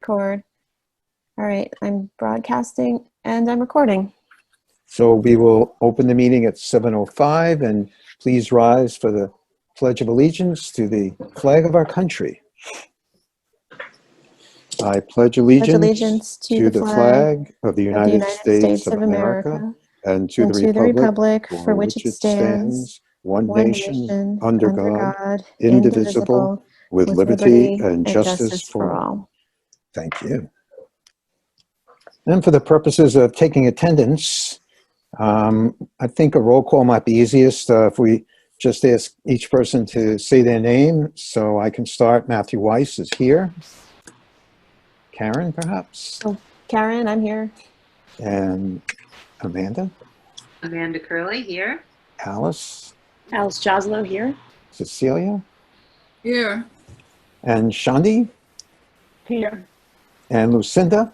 record. All right, I'm broadcasting and I'm recording. So we will open the meeting at 7:05, and please rise for the Pledge of Allegiance to the flag of our country. I pledge allegiance to the flag of the United States of America and to the republic for which it stands, one nation, under God, indivisible, with liberty and justice for all. Thank you. And for the purposes of taking attendance, I think a roll call might be easiest if we just ask each person to say their name. So I can start. Matthew Weiss is here. Karen, perhaps? Oh, Karen, I'm here. And Amanda? Amanda Curley here. Alice? Alice Joslow here. Cecilia? Here. And Shandi? Here. And Lucinda?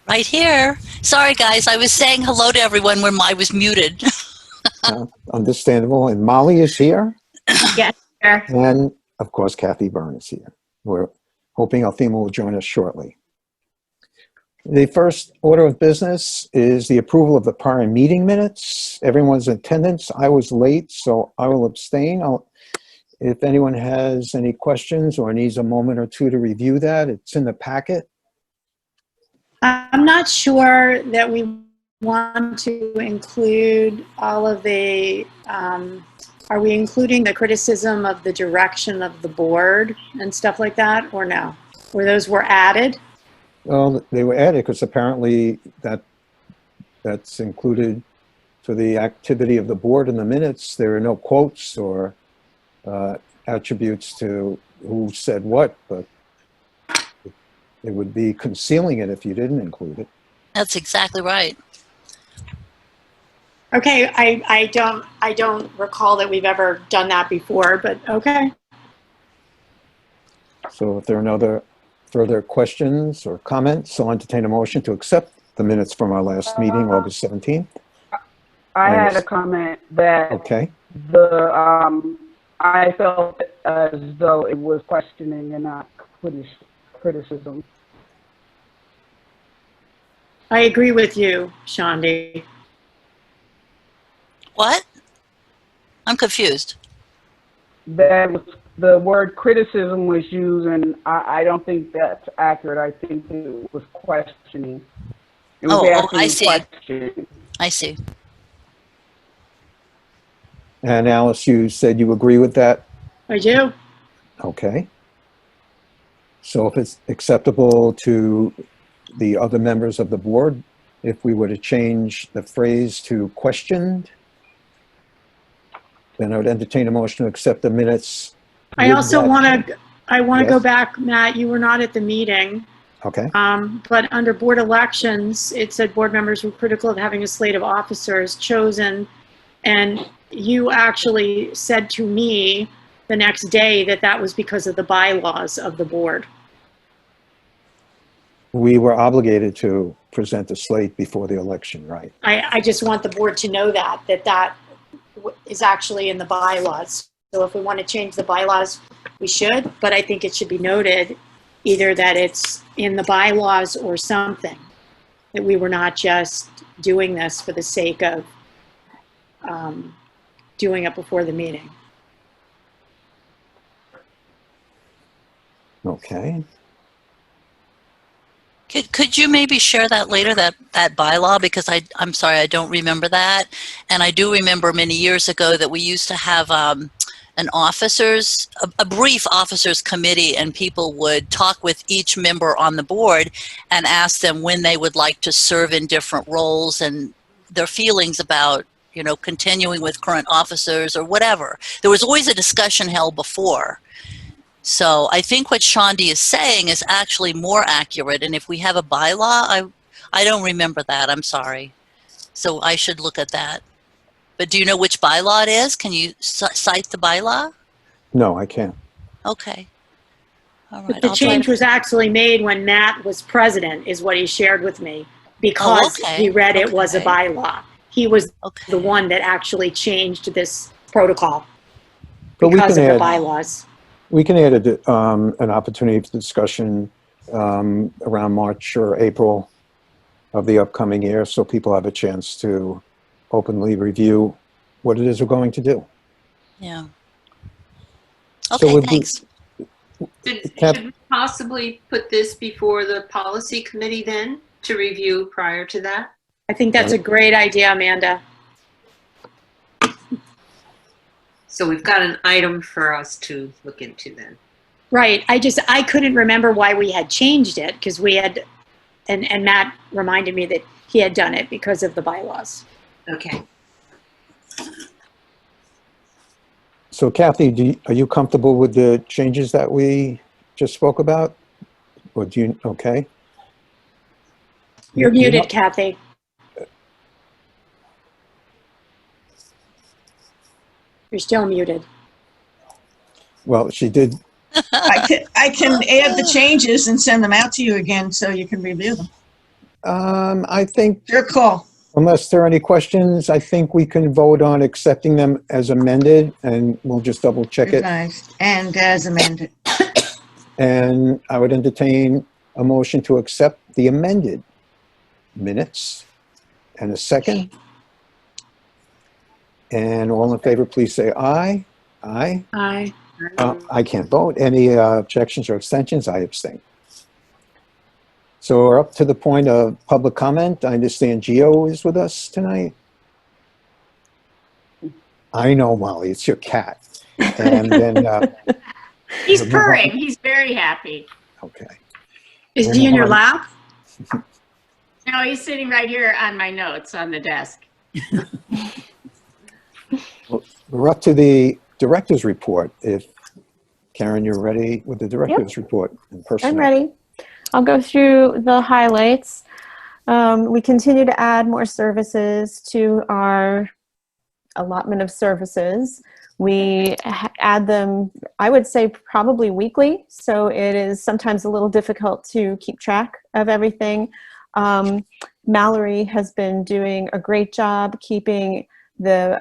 Right here. Sorry, guys. I was saying hello to everyone when I was muted. Understandable. And Molly is here. Yes, sir. And, of course, Kathy Byrne is here. We're hoping Althema will join us shortly. The first order of business is the approval of the prior meeting minutes. Everyone's in attendance. I was late, so I will abstain. If anyone has any questions or needs a moment or two to review that, it's in the packet. I'm not sure that we want to include all of the, are we including the criticism of the direction of the board and stuff like that, or no? Or those were added? Well, they were added because apparently that's included for the activity of the board in the minutes. There are no quotes or attributes to who said what, but it would be concealing it if you didn't include it. That's exactly right. Okay, I don't recall that we've ever done that before, but okay. So if there are no other further questions or comments, I'll entertain a motion to accept the minutes from our last meeting, August 17th. I had a comment that Okay. I felt as though it was questioning and not criticism. I agree with you, Shandi. What? I'm confused. That was, the word criticism was used, and I don't think that's accurate. I think it was questioning. It was asking I see. questions. I see. And Alice, you said you agree with that? I do. Okay. So if it's acceptable to the other members of the board, if we were to change the phrase to questioned, then I would entertain a motion to accept the minutes. I also want to Yes. go back, Matt, you were not at the meeting. Okay. But under board elections, it said board members were critical of having a slate of officers chosen. And you actually said to me the next day that that was because of the bylaws of the board. We were obligated to present a slate before the election, right? I just want the board to know that is actually in the bylaws. So if we want to change the bylaws, we should, but I think it should be noted either that it's in the bylaws or something, that we were not just doing this for the sake of doing it before the meeting. Okay. Could you maybe share that later, that bylaw? Because I'm sorry, I don't remember that. And I do remember many years ago that we used to have a brief officers committee, and people would talk with each member on the board and ask them when they would like to serve in different roles and their feelings about, you know, continuing with current officers or whatever. There was always a discussion held before. So I think what Shandi is saying is actually more accurate. And if we have a bylaw, I don't remember that. I'm sorry. So I should look at that. But do you know which bylaw it is? Can you cite the bylaw? No, I can't. Okay. All But right. the change was actually made when Matt was president, is what he shared with me, because he read it was a bylaw. He was the one that actually changed this protocol because of the bylaws. We can add an opportunity for discussion around March or April of the upcoming year, so people have a chance to openly review what it is we're going to do. Yeah. So Okay, thanks. Should we possibly put this before the policy committee then to review prior to that? I think that's a great idea, Amanda. So we've got an item for us to look into then. Right. I couldn't remember why we had changed it because we had, and Matt reminded me that he had done it because of the bylaws. Okay. So Kathy, are you comfortable with the changes that we just spoke about? Or do you, okay? You're muted, Kathy. You're still muted. Well, she did. I can add the changes and send them out to you again so you can review them. I think, Your call. unless there are any questions, I think we can vote on accepting them as amended, and we'll just double check it. Revised and as amended. And I would entertain a motion to accept the amended minutes. And a second. And all in favor, please say aye. Aye. Aye. I can't vote. Any objections or abstentions? I abstain. So we're up to the point of public comment. I understand Gio is with us tonight. I know, Molly, it's your cat. And then he's purring. He's very happy. okay. Is he in your lap? No, he's sitting right here on my notes on the desk. We're up to the director's report. If Karen, you're ready with the director's report in person. I'm ready. I'll go through the highlights. We continue to add more services to our allotment of services. We add them, I would say, probably weekly. So it is sometimes a little difficult to keep track of everything. Mallory has been doing a great job keeping the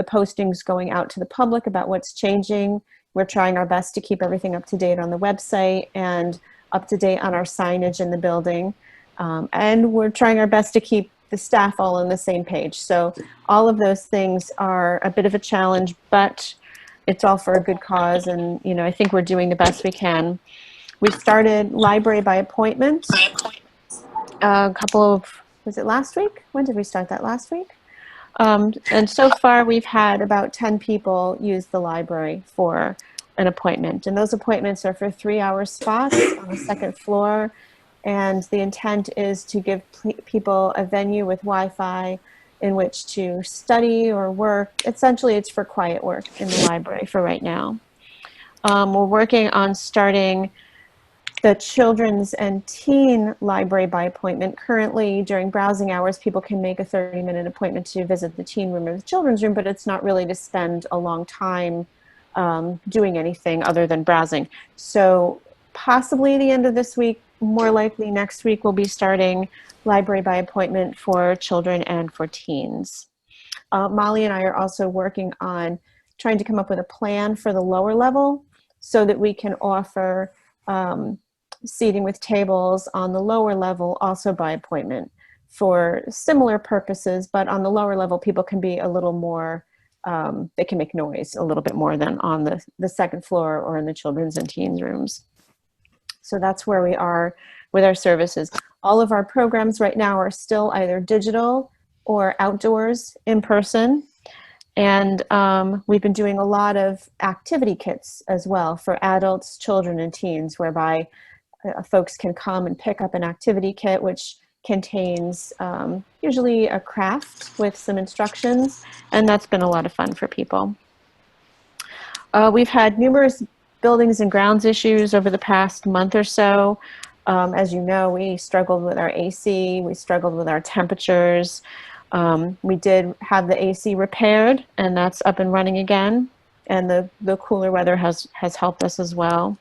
postings going out to the public about what's changing. We're trying our best to keep everything up to date on the website and up to date on our signage in the building. And we're trying our best to keep the staff all on the same page. So all of those things are a bit of a challenge, but it's all for a good cause. And, you know, I think we're doing the best we can. We started library by appointment a couple of, was it last week? When did we start that? Last week? And so far we've had about 10 people use the library for an appointment. And those appointments are for 3-hour spots on the second floor. And the intent is to give people a venue with Wi-Fi in which to study or work. Essentially, it's for quiet work in the library for right now. We're working on starting the children's and teen library by appointment. Currently, during browsing hours, people can make a 30-minute appointment to visit the teen room or the children's room, but it's not really to spend a long time doing anything other than browsing. So possibly the end of this week, more likely next week, we'll be starting library by appointment for children and for teens. Molly and I are also working on trying to come up with a plan for the lower level so that we can offer seating with tables on the lower level also by appointment for similar purposes, but on the lower level people can be a little more, they can make noise a little bit more than on the second floor or in the children's and teens rooms. So that's where we are with our services. All of our programs right now are still either digital or outdoors in person. And we've been doing a lot of activity kits as well for adults, children, and teens, whereby folks can come and pick up an activity kit, which contains usually a craft with some instructions. And that's been a lot of fun for people. We've had numerous buildings and grounds issues over the past month or so. As you know, we struggled with our AC, we struggled with our temperatures. We did have the AC repaired, and that's up and running again. And the cooler weather has helped us as well.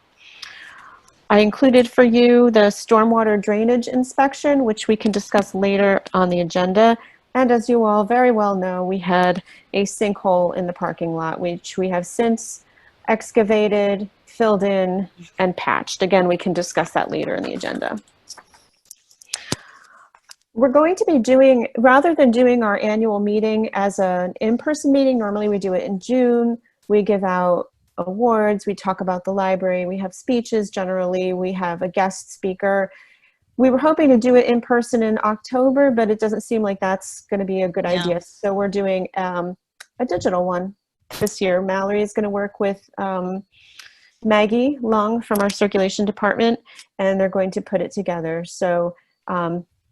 I included for you the stormwater drainage inspection, which we can discuss later on the agenda. And as you all very well know, we had a sinkhole in the parking lot, which we have since excavated, filled in and patched. Again, we can discuss that later in the agenda. We're going to be doing, rather than doing our annual meeting as an in-person meeting, normally we do it in June. We give out awards, we talk about the library, we have speeches generally, we have a guest speaker. We were hoping to do it in person in October, but it doesn't seem like that's going to be a good idea. So we're doing a digital one this year. Mallory is going to work with Maggie Long from our circulation department, and they're going to put it together. So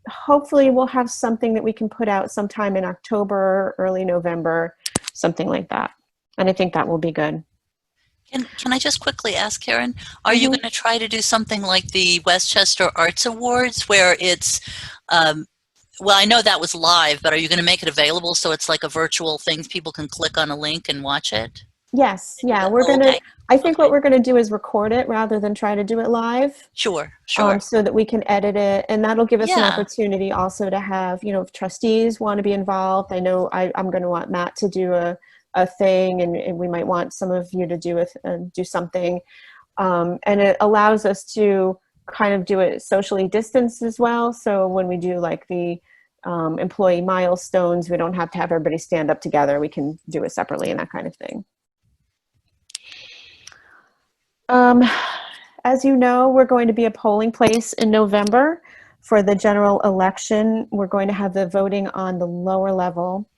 hopefully we'll have something that we can put out sometime in October, early November, something like that. And I think that will be good. Can I just quickly ask, Karen, are you going to try to do something like the Westchester Arts Awards where it's, well, I know that was live, but are you going to make it available so it's like a virtual thing, people can click on a link and watch it? Yes, yeah, we're going to, I think what we're going to do is record it rather than try to do it live. Sure. So that we can edit it, and that'll give us an opportunity also to have, if trustees want to be involved. I know I'm going to want Matt to do a thing, and we might want some of you to do something. And it allows us to kind of do it socially distanced as well. So when we do like the employee milestones, we don't have to have everybody stand up together. We can do it separately and that kind of thing. As you know, we're going to be a polling place in November for the general election. We're going to have the voting on the lower level.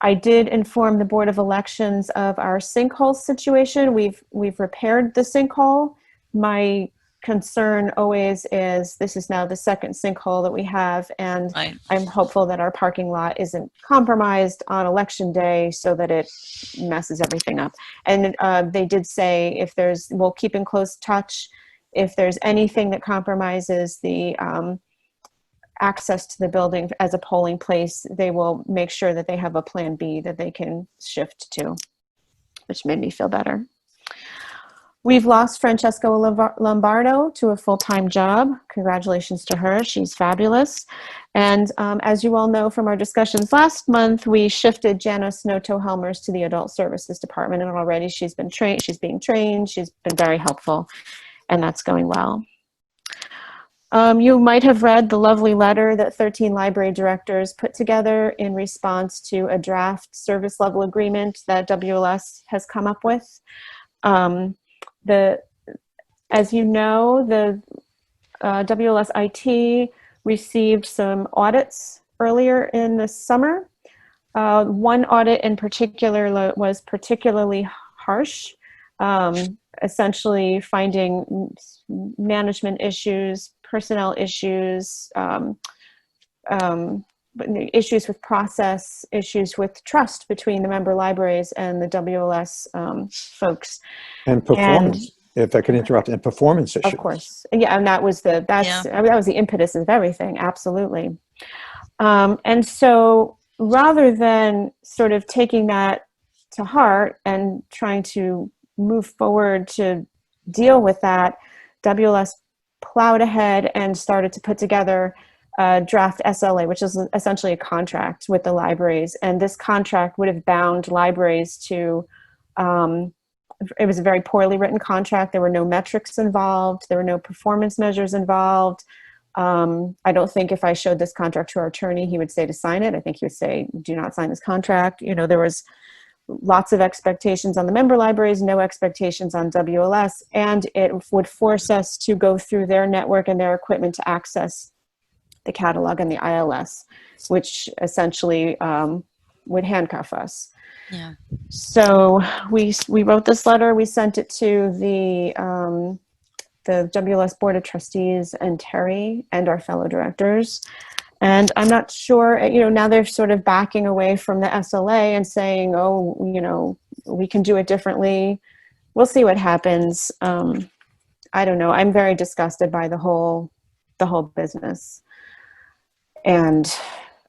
I did inform the Board of Elections of our sinkhole situation. We've repaired the sinkhole. My concern always is this is now the second sinkhole that we have, and I'm hopeful that our parking lot isn't compromised on election day so that it messes everything up. And they did say we'll keep in close touch. If there's anything that compromises the access to the building as a polling place, they will make sure that they have a plan B that they can shift to, which made me feel better. We've lost Francesca Lombardo to a full-time job. Congratulations to her. She's fabulous. And as you all know from our discussions last month, we shifted Janice Noto-Helmers to the Adult Services Department, and already she's been trained. She's being trained. She's been very helpful, and that's going well. You might have read the lovely letter that 13 library directors put together in response to a draft service level agreement that WLS has come up with. As you know, the WLS IT received some audits earlier in the summer. One audit in particular was particularly harsh, essentially finding management issues, personnel issues, issues with process, issues with trust between the member libraries and the WLS folks. And performance, if I can interrupt, and performance issues. Of course. Yeah, and that was that was the impetus of everything, absolutely. And so rather than sort of taking that to heart and trying to move forward to deal with that, WLS plowed ahead and started to put together a draft SLA, which is essentially a contract with the libraries. And this contract would have bound libraries to, it was a very poorly written contract. There were no metrics involved. There were no performance measures involved. I don't think if I showed this contract to our attorney, he would say to sign it. I think he would say, do not sign this contract. There was lots of expectations on the member libraries, no expectations on WLS, and it would force us to go through their network and their equipment to access the catalog and the ILS, which essentially would handcuff us. Yeah. So we wrote this letter, we sent it to the WLS Board of Trustees and Terry and our fellow directors. And I'm not sure, now they're sort of backing away from the SLA and saying, oh, we can do it differently. We'll see what happens. I don't know. I'm very disgusted by the whole business. And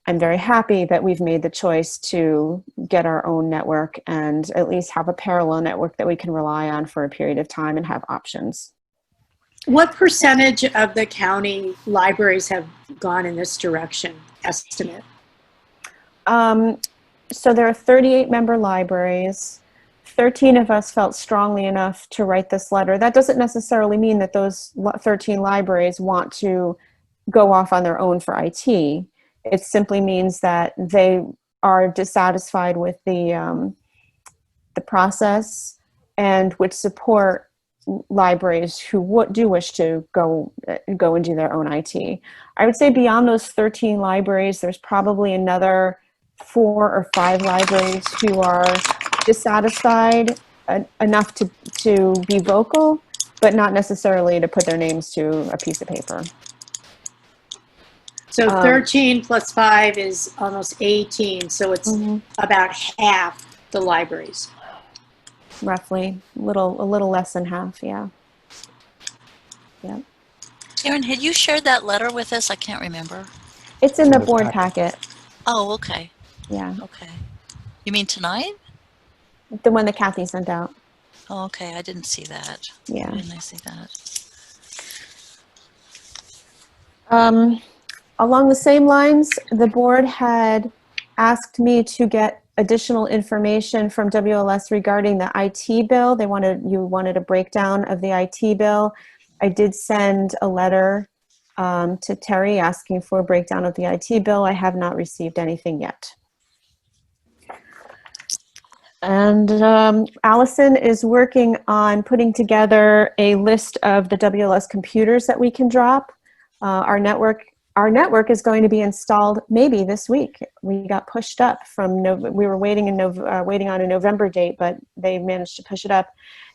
I'm very happy that we've made the choice to get our own network and at least have a parallel network that we can rely on for a period of time and have options. What percentage of the county libraries have gone in this direction, estimate? So there are 38 member libraries. 13 of us felt strongly enough to write this letter. That doesn't necessarily mean that those 13 libraries want to go off on their own for IT. It simply means that they are dissatisfied with the process and would support libraries who do wish to go and do their own IT. I would say beyond those 13 libraries, there's probably another 4 or 5 libraries who are dissatisfied enough to be vocal, but not necessarily to put their names to a piece of paper. So 13 plus 5 is almost 18, so it's about half the libraries. Roughly, a little less than half, yeah. Yeah. Karen, had you shared that letter with us? I can't remember. It's in the board packet. Oh, okay. Yeah. Okay. You mean tonight? The one that Kathy sent out. Oh, okay. I didn't see that. Yeah. Why didn't I see that? Along the same lines, the board had asked me to get additional information from WLS regarding the IT bill. You wanted a breakdown of the IT bill. I did send a letter to Terry asking for a breakdown of the IT bill. I have not received anything yet. And Allison is working on putting together a list of the WLS computers that we can drop. Our network is going to be installed maybe this week. We got pushed up from we were waiting on a November date, but they managed to push it up.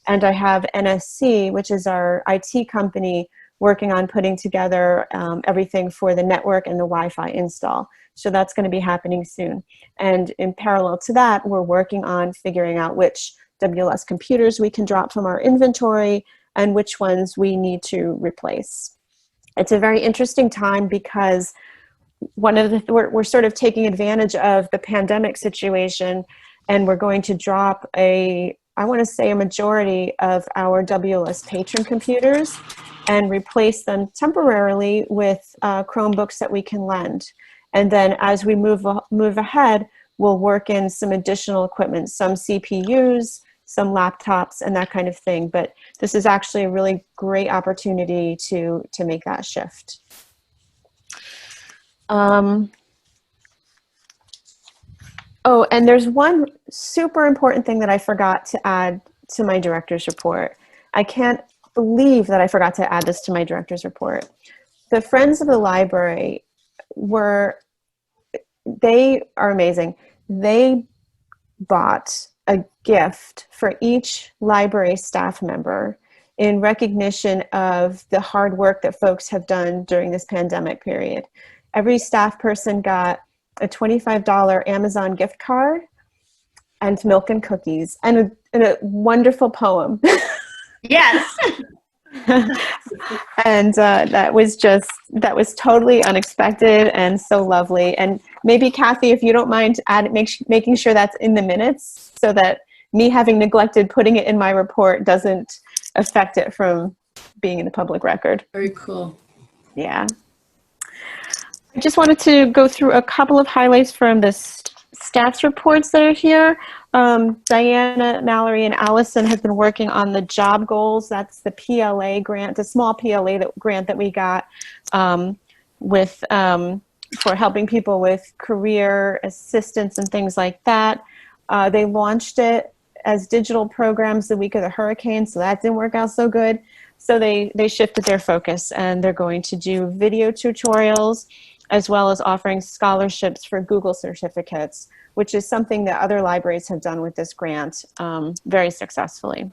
And I have NSC, which is our IT company, working on putting together everything for the network and the Wi-Fi install. So that's going to be happening soon. And in parallel to that, we're working on figuring out which WLS computers we can drop from our inventory and which ones we need to replace. It's a very interesting time because we're sort of taking advantage of the pandemic situation, and we're going to drop I want to say a majority of our WLS patron computers and replace them temporarily with Chromebooks that we can lend. And then as we move ahead, we'll work in some additional equipment, some CPUs, some laptops, and that kind of thing. But this is actually a really great opportunity to make that shift. Oh, and there's one super important thing that I forgot to add to my director's report. I can't believe that I forgot to add this to my director's report. The Friends of the Library they are amazing. They bought a gift for each library staff member in recognition of the hard work that folks have done during this pandemic period. Every staff person got a $25 Amazon gift card and milk and cookies and a wonderful poem. Yes. And that was totally unexpected and so lovely. And maybe Kathy, if you don't mind making sure that's in the minutes so that me having neglected putting it in my report doesn't affect it from being in the public record. Very cool. Yeah. I just wanted to go through a couple of highlights from the stats reports that are here. Diana, Mallory, and Allison have been working on the job goals. That's the PLA grant, the small PLA grant that we got for helping people with career assistance and things like that. They launched it as digital programs the week of the hurricane, so that didn't work out so good. So they shifted their focus, and they're going to do video tutorials as well as offering scholarships for Google certificates, which is something that other libraries have done with this grant very successfully.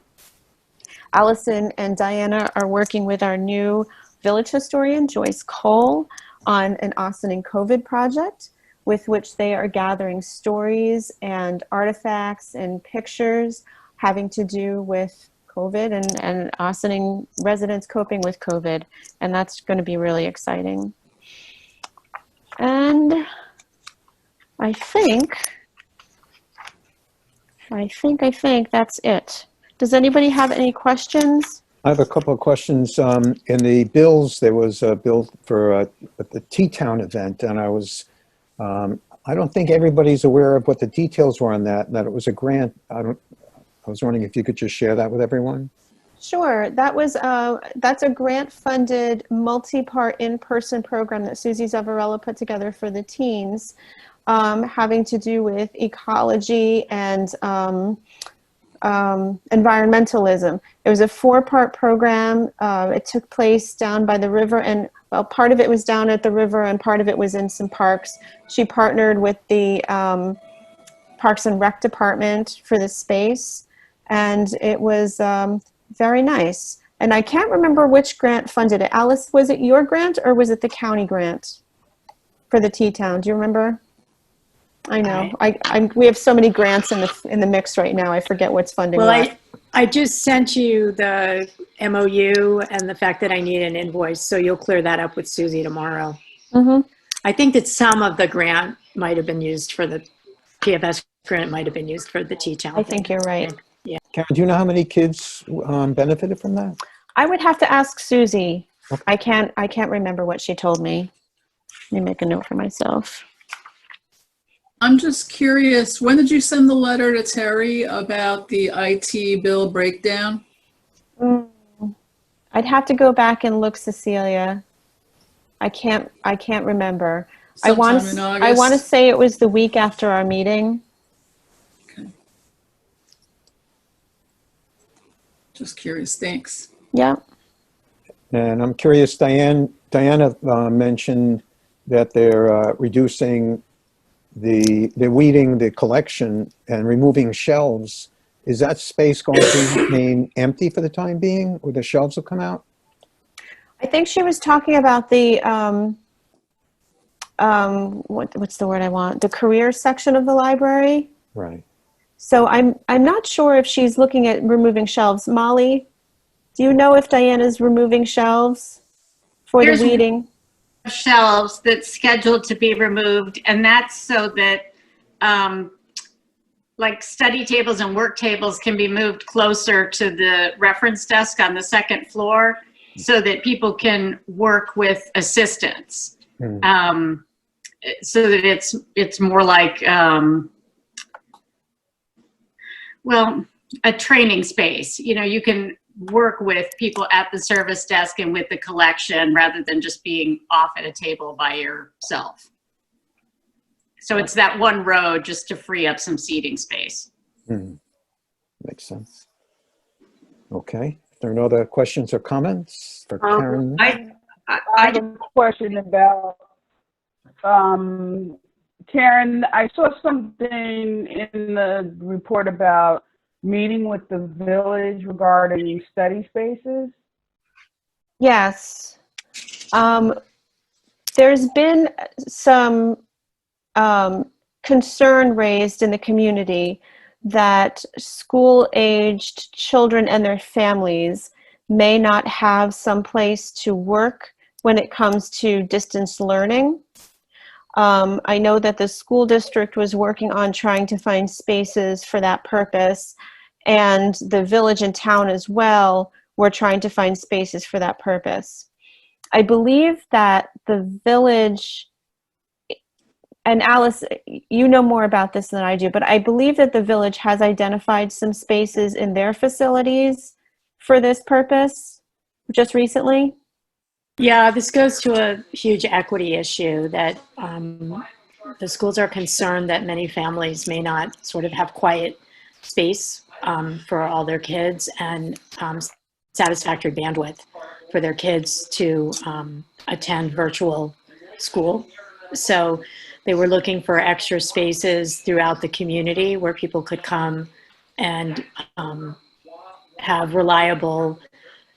Allison and Diana are working with our new village historian, Joyce Cole, on an Ossining COVID project with which they are gathering stories and artifacts and pictures having to do with COVID and Ossining residents coping with COVID. And that's going to be really exciting. And I think that's it. Does anybody have any questions? I have a couple of questions. In the bills, there was a bill for the T-Town event, and I don't think everybody's aware of what the details were on that, and that it was a grant. I was wondering if you could just share that with everyone. Sure. That's a grant-funded, multi-part in-person program that Susie Zavarella put together for the teens, having to do with ecology and environmentalism. It was a 4-part program. It took place down by the river, and well, part of it was down at the river and part of it was in some parks. She partnered with the Parks and Rec Department for the space, and it was very nice. And I can't remember which grant funded it. Alice, was it your grant or was it the county grant for the T-Town? Do you remember? I know. We have so many grants in the mix right now. I forget what's funding what. I just sent you the MOU and the fact that I need an invoice, so you'll clear that up with Susie tomorrow. Mm-hmm. I think that some of the grant might have been used for the PFS grant, might have been used for the T-Town. I think you're right. Yeah. Karen, do you know how many kids benefited from that? I would have to ask Susie. Okay. I can't remember what she told me. Let me make a note for myself. I'm just curious, when did you send the letter to Terry about the IT bill breakdown? I'd have to go back and look, Cecilia. I can't remember. I want to say it was the week after our meeting. Okay. Just curious, thanks. Yeah. And I'm curious, Diana mentioned that they're reducing they're weeding the collection and removing shelves. Is that space going to remain empty for the time being, or the shelves will come out? I think she was talking about the what's the word I want? The career section of the library. Right. So I'm not sure if she's looking at removing shelves. Molly, do you know if Diana's removing shelves for the weeding? Shelves that's scheduled to be removed, and that's so that like study tables and work tables can be moved closer to the reference desk on the second floor so that people can work with assistants. So that it's more like well, a training space. You know, you can work with people at the service desk and with the collection rather than just being off at a table by yourself. So it's that one row just to free up some seating space. Makes sense. Okay. If there are no other questions or comments for Karen. I have a question about, Karen, I saw something in the report about meeting with the village regarding study spaces. Yes. There's been some concern raised in the community that school-aged children and their families may not have some place to work when it comes to distance learning. I know that the school district was working on trying to find spaces for that purpose, and the village and town as well were trying to find spaces for that purpose. I believe that the village, and Alice, you know more about this than I do, but I believe that the village has identified some spaces in their facilities for this purpose just recently. Yeah, this goes to a huge equity issue that the schools are concerned that many families may not sort of have quiet space for all their kids and satisfactory bandwidth for their kids to attend virtual school. So they were looking for extra spaces throughout the community where people could come and have reliable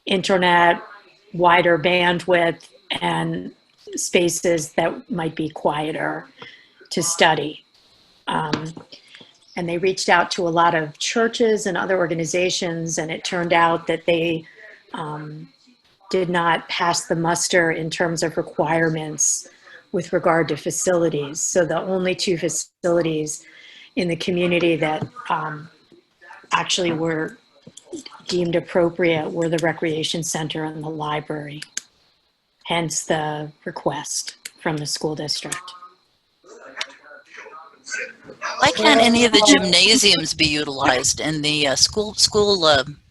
internet, wider bandwidth, and spaces that might be quieter to study. And they reached out to a lot of churches and other organizations, and it turned out that they did not pass the muster in terms of requirements with regard to facilities. So the only two facilities in the community that actually were deemed appropriate were the recreation center and the library, hence the request from the school district. Why can't any of the gymnasiums be utilized in the school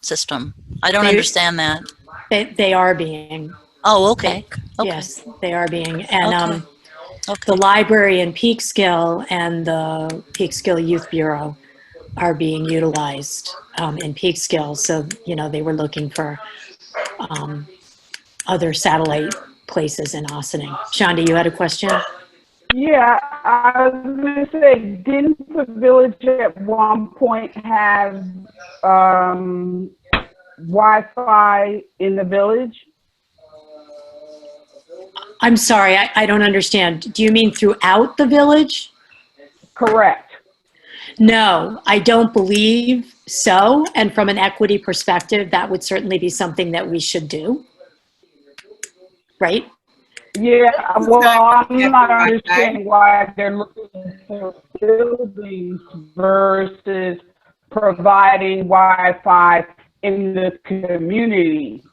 system? I don't understand that. They are being. Oh, okay. Yes, they are being. And Okay. the library in Peekskill and the Peekskill Youth Bureau are being utilized in Peekskill. So, you know, they were looking for other satellite places in Ossining. Shonda, you had a question? Yeah, I was going to say, didn't the village at one point have Wi-Fi in the village? I'm sorry, I don't understand. Do you mean throughout the village? Correct. No, I don't believe so. And from an equity perspective, that would certainly be something that we should do. Right? Yeah, well, I'm not understanding why they're looking for buildings versus providing Wi-Fi in the community.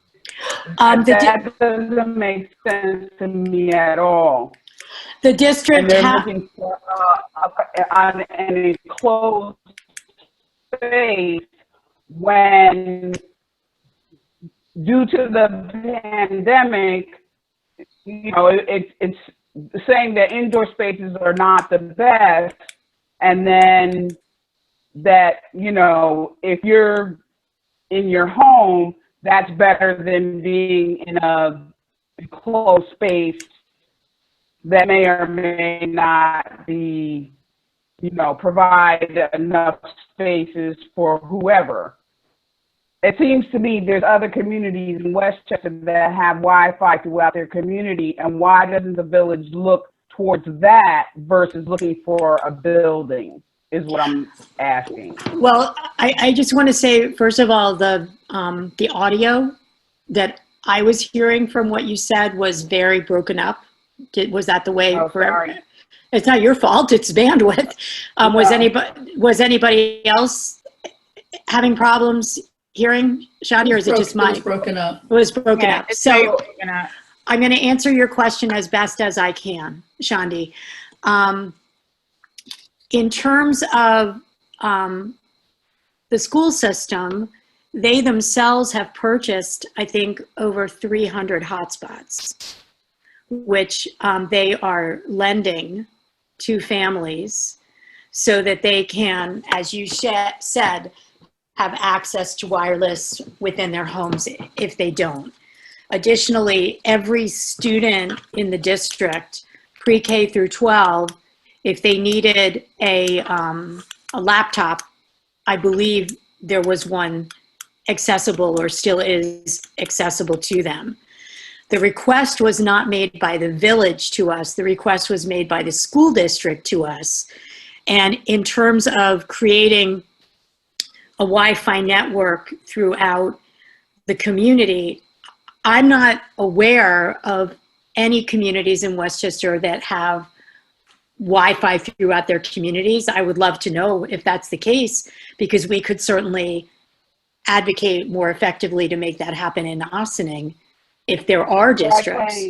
That doesn't make sense to me at all. The district and they're looking for an enclosed space when, due to the pandemic, you know, it's saying that indoor spaces are not the best, and then that, you know, if you're in your home, that's better than being in a enclosed space that may or may not be, you know, provide enough spaces for whoever. It seems to me there's other communities in Westchester that have Wi-Fi throughout their community, and why doesn't the village look towards that versus looking for a building, is what I'm asking. Well, I just want to say, first of all, the audio that I was hearing from what you said was very broken up. Was that the way? Sorry. It's not your fault. It's bandwidth. Was anybody else having problems hearing, Shadi, or is it just mine? It was broken up. It was broken Yeah, up. it's So very broken up. I'm going to answer your question as best as I can, Shandi. In terms of the school system, they themselves have purchased, I think, over 300 hotspots, which they are lending to families so that they can, as you said, have access to wireless within their homes if they don't. Additionally, every student in the district, pre-K through 12, if they needed a laptop, I believe there was one accessible or still is accessible to them. The request was not made by the village to us. The request was made by the school district to us. And in terms of creating a Wi-Fi network throughout the community, I'm not aware of any communities in Westchester that have Wi-Fi throughout their communities. I would love to know if that's the case, because we could certainly advocate more effectively to make that happen in Ossining if there are districts.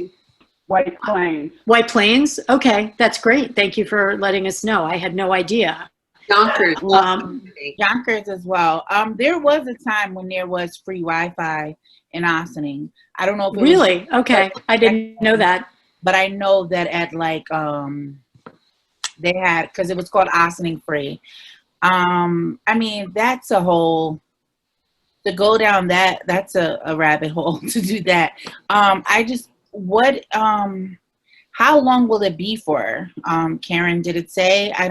White Plains. White Plains? Okay, that's great. Thank you for letting us know. I had no idea. Yonkers. Yonkers as well. There was a time when there was free Wi-Fi in Ossining. I don't know if it really? was, okay, I didn't know that. But I know that at like they had, because it was called Ossining Free. I mean, that's a whole, to go down that's a rabbit hole to do that. How long will it be for? Karen, did it say? I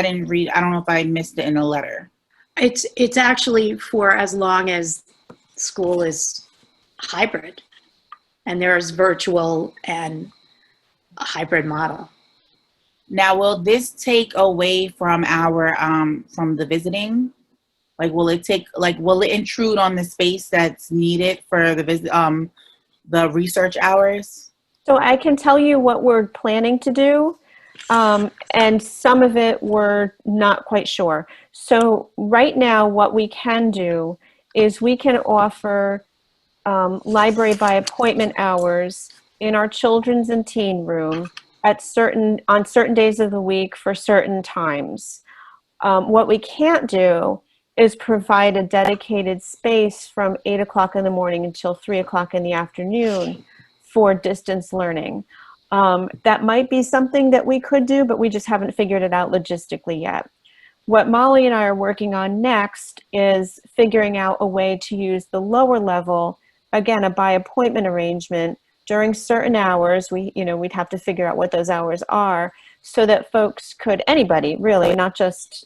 didn't read. I don't know if I missed it in the letter. It's actually for as long as school is hybrid, and there's virtual and a hybrid model. Now, will this take away from our from the visiting? Like, will it intrude on the space that's needed for the research hours? So I can tell you what we're planning to do, and some of it we're not quite sure. So right now what we can do is we can offer library by appointment hours in our children's and teen room on certain days of the week for certain times. What we can't do is provide a dedicated space from 8 o'clock in the morning until 3 o'clock in the afternoon for distance learning. That might be something that we could do, but we just haven't figured it out logistically yet. What Molly and I are working on next is figuring out a way to use the lower level, again, a by appointment arrangement during certain hours. We'd have to figure out what those hours are so that folks could, anybody really, not just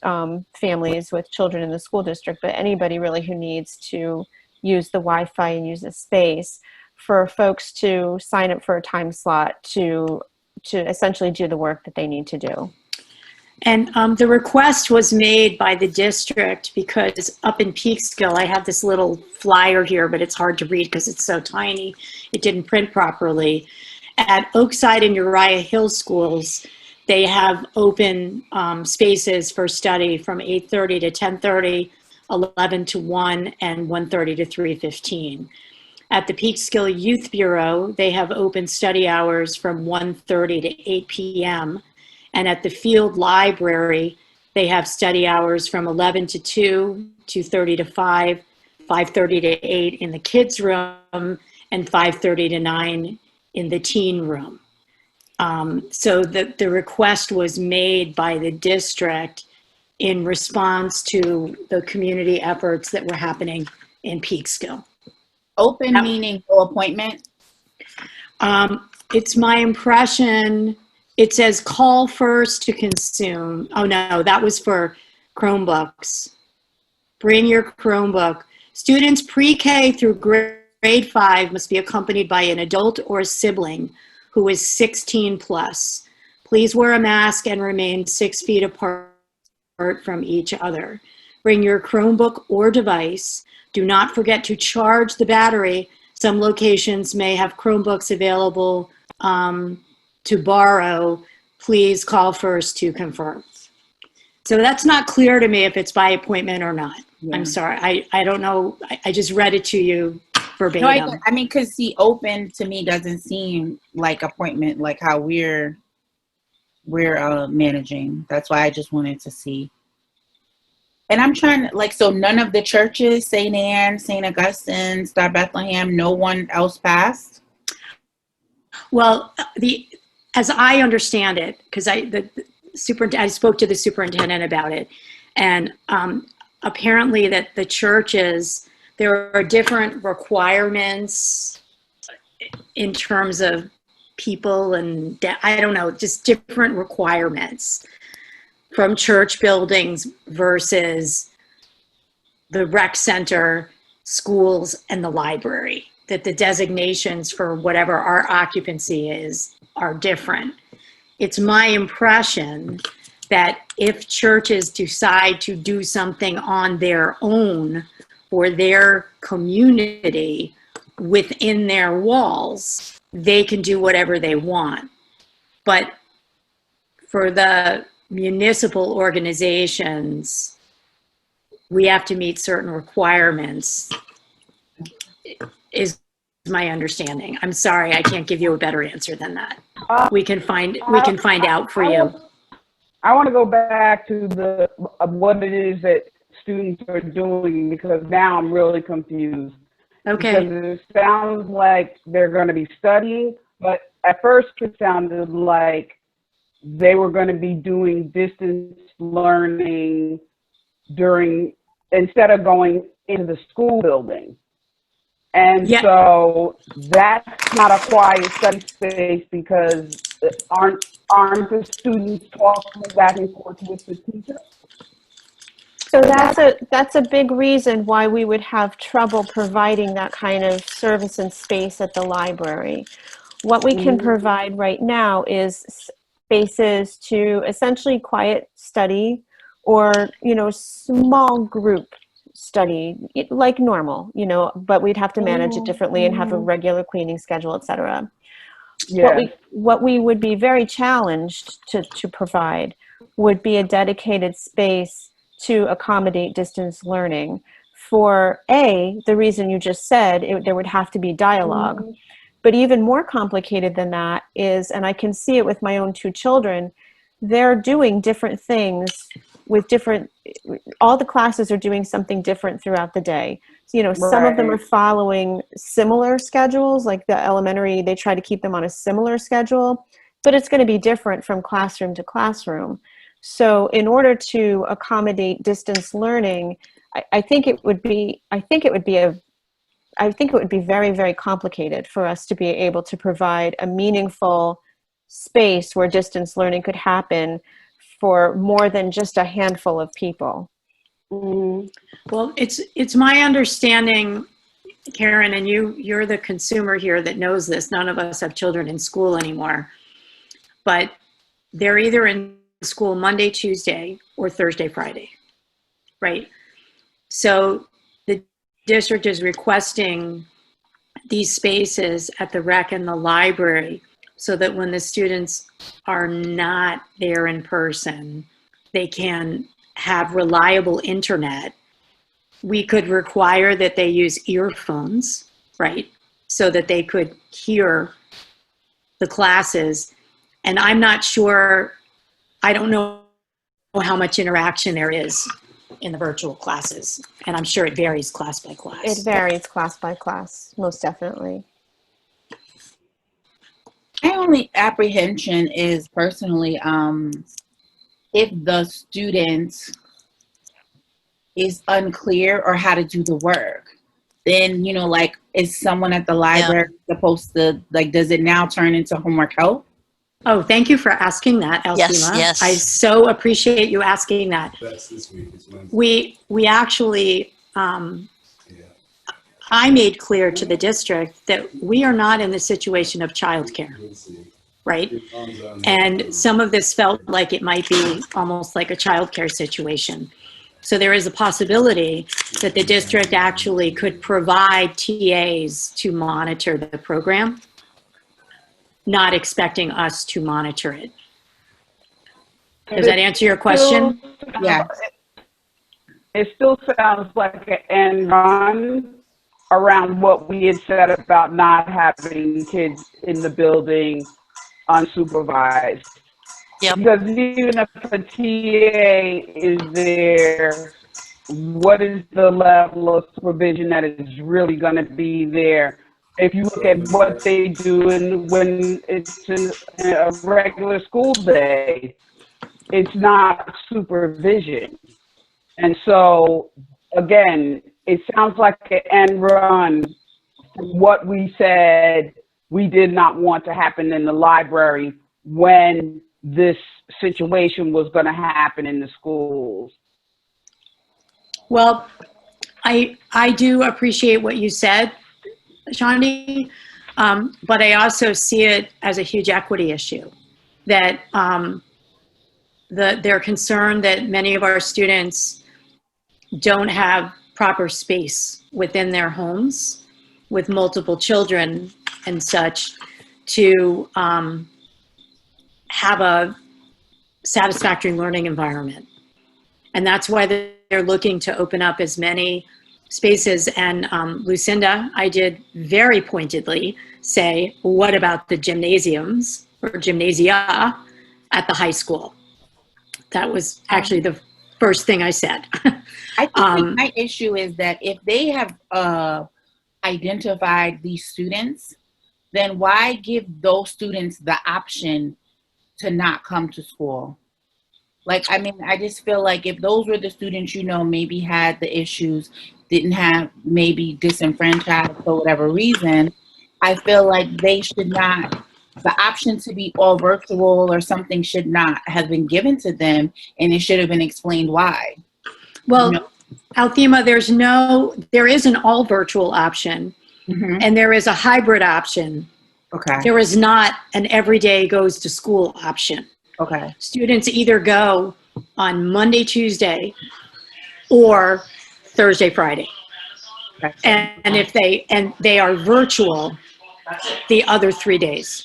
families with children in the school district, but anybody really who needs to use the Wi-Fi and use the space, for folks to sign up for a time slot to essentially do the work that they need to do. And the request was made by the district because up in Peekskill, I have this little flyer here, but it's hard to read because it's so tiny. It didn't print properly. At Oakside and Uriah Hill schools, they have open spaces for study from 8:30 to 10:30, 11 to 1, and 1:30 to 3:15. At the Peekskill Youth Bureau, they have open study hours from 1:30 to 8 p.m. And at the Field Library, they have study hours from 11 to 2, 2:30 to 5, 5:30 to 8 in the kids' room, and 5:30 to 9 in the teen room. So the request was made by the district in response to the community efforts that were happening in Peekskill. Open meaning no appointment? It's my impression. It says call first to consume. Oh no, that was for Chromebooks. Bring your Chromebook. Students pre-K through grade 5 must be accompanied by an adult or a sibling who is 16 plus. Please wear a mask and remain 6 feet apart from each other. Bring your Chromebook or device. Do not forget to charge the battery. Some locations may have Chromebooks available to borrow. Please call first to confirm. So that's not clear to me if it's by appointment or not. Yeah. I'm sorry, I don't know. I just read it to you verbatim. No, I mean, because see, open to me doesn't seem like appointment, like how we're managing. That's why I just wanted to see. And I'm trying to, so none of the churches, St. Anne, St. Augustine, Star Bethlehem, no one else passed? Well, as I understand it, because I spoke to the superintendent about it, and apparently that the churches, there are different requirements in terms of people and I don't know, just different requirements from church buildings versus the rec center, schools, and the library, that the designations for whatever our occupancy is are different. It's my impression that if churches decide to do something on their own for their community within their walls, they can do whatever they want. But for the municipal organizations, we have to meet certain requirements, is my understanding. I'm sorry, I can't give you a better answer than that. We can find out for you. I want to go back to what it is that students are doing, because now I'm really confused. Okay. Because it sounds like they're going to be studying, but at first it sounded like they were going to be doing distance learning instead of going into the school building. And so that's not a quiet study space, because aren't the students talking back and forth with the teacher? So that's a big reason why we would have trouble providing that kind of service and space at the library. What we can provide right now is spaces to essentially quiet study, or small group study like normal, but we'd have to manage it differently and have a regular cleaning schedule, etc. Yeah. What we would be very challenged to provide would be a dedicated space to accommodate distance learning. For the reason you just said, there would have to be dialogue. But even more complicated than that is, and I can see it with my own 2 children, they're doing different things with different, all the classes are doing something different throughout the day. So, you know, some of them are following similar schedules, like the elementary, they try to keep them on a similar schedule, but it's going to be different from classroom to classroom. So in order to accommodate distance learning, I think it would be very, very complicated for us to be able to provide a meaningful space where distance learning could happen for more than just a handful of people. Well, it's my understanding, Karen, and you're the consumer here that knows this. None of us have children in school anymore, but they're either in school Monday, Tuesday, or Thursday, Friday, right? So the district is requesting these spaces at the rec and the library so that when the students are not there in person, they can have reliable internet. We could require that they use earphones, right? So that they could hear the classes. And I'm not sure, I don't know how much interaction there is in the virtual classes. And I'm sure it varies class by class. It varies class by class, most definitely. My only apprehension is personally, if the student is unclear or how to do the work, then, you know, like, is someone at the library supposed to, like, does it now turn into homework help? Oh, thank you for asking that, Alcima. Yes. I so appreciate you asking that. That's this week. It's Wednesday. We actually, I made clear to the district that we are not in the situation of childcare, right? And some of this felt like it might be almost like a childcare situation. So there is a possibility that the district actually could provide TAs to monitor the program, not expecting us to monitor it. Does that answer your question? Yeah. It still sounds like an end run around what we had said about not having kids in the building unsupervised. Yep. Because even if a TA is there, what is the level of supervision that is really going to be there? If you look at what they do and when it's in a regular school day, it's not supervision. And so, again, it sounds like an end run from what we said we did not want to happen in the library when this situation was going to happen in the schools. Well, I do appreciate what you said, Shandi, but I also see it as a huge equity issue, that they're concerned that many of our students don't have proper space within their homes with multiple children and such to have a satisfactory learning environment. And that's why they're looking to open up as many spaces. And Lucinda, I did very pointedly say, what about the gymnasiums or gymnasia at the high school? That was actually the first thing I said. I think my issue is that if they have identified these students, then why give those students the option to not come to school? Like, I mean, I just feel like if those were the students, you know, maybe had the issues, didn't have, maybe disenfranchised for whatever reason, I feel like they should not, the option to be all virtual or something should not have been given to them, and it should have been explained why. Well, You know? Althema, there is an all virtual option, and there is a hybrid option. Okay. There is not an everyday goes to school option. Okay. Students either go on Monday, Tuesday, or Thursday, Friday. And if they are virtual the other 3 days.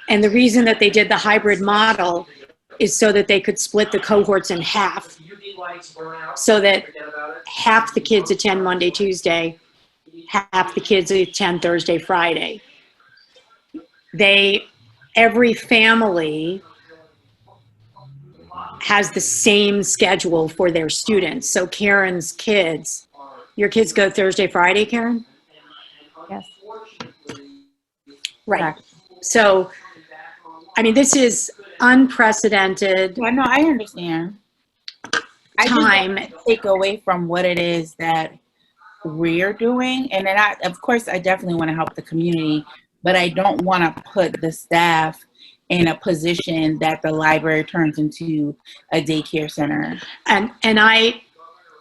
And the reason that they did the hybrid model is so that they could split the cohorts in half, so that half the kids attend Monday, Tuesday, half the kids attend Thursday, Friday. Every family has the same schedule for their students. So Karen's kids, your kids go Thursday, Friday, Karen? Yes. Right. Correct. So, I mean, this is unprecedented Yeah, no, I understand. I just time. don't wanna take away from what it is that we're doing. And then of course, I definitely want to help the community, but I don't want to put the staff in a position that the library turns into a daycare center. And I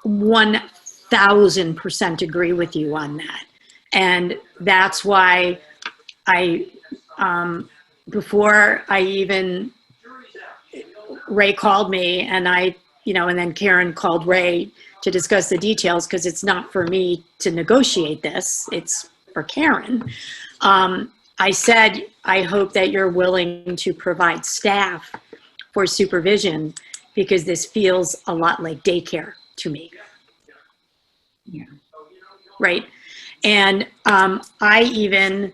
1000% agree with you on that. And that's why before I even, Ray called me and and then Karen called Ray to discuss the details because it's not for me to negotiate this, it's for Karen. I said, I hope that you're willing to provide staff for supervision because this feels a lot like daycare to me. Yeah. Right. And I even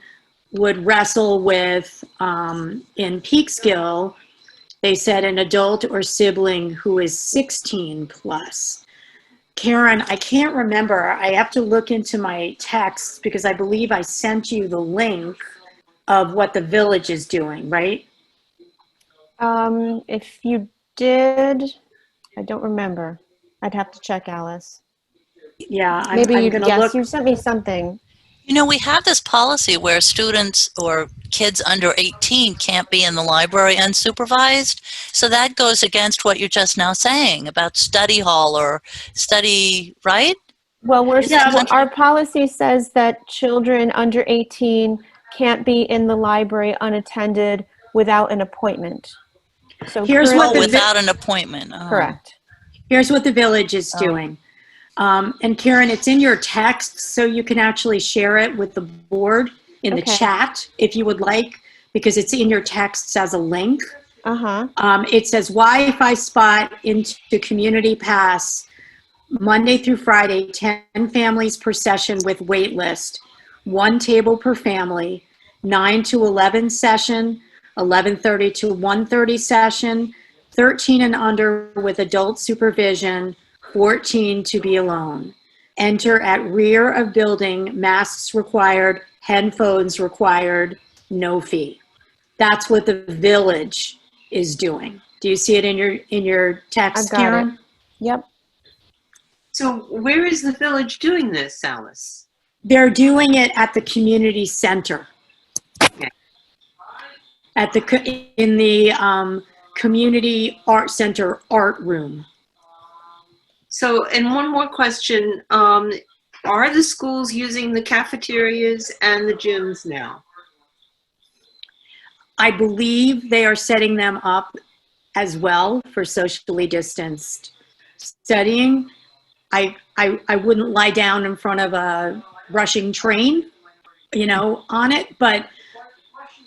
would wrestle with, in Peekskill, they said an adult or sibling who is 16 plus. Karen, I can't remember. I have to look into my texts because I believe I sent you the link of what the village is doing, right? If you did, I don't remember. I'd have to check, Alice. Yeah, Maybe I'm you, gonna yes, look. you sent me something. You know, we have this policy where students or kids under 18 can't be in the library unsupervised. So that goes against what you're just now saying about study hall or study, right? Well, Yeah, our policy says that children under 18 can't be in the library unattended without an appointment. So here's what without an appointment. Oh. Correct. Here's what the village is doing. And Karen, it's in your text, so you can actually share it with the board in the chat if you would like, because it's in your texts as a link. It says Wi-Fi spot into Community Pass, Monday through Friday, 10 families per session with wait list, 1 table per family, 9 to 11 session, 11:30 to 1:30 session, 13 and under with adult supervision, 14 to be alone. Enter at rear of building, masks required, headphones required, no fee. That's what the village is doing. Do you see it in your text, Karen? Yep. So where is the village doing this, Alice? They're doing it at the community center. Okay. In the community art center art room. So, and one more question, are the schools using the cafeterias and the gyms now? I believe they are setting them up as well for socially distanced studying. I wouldn't lie down in front of a rushing train, on it, but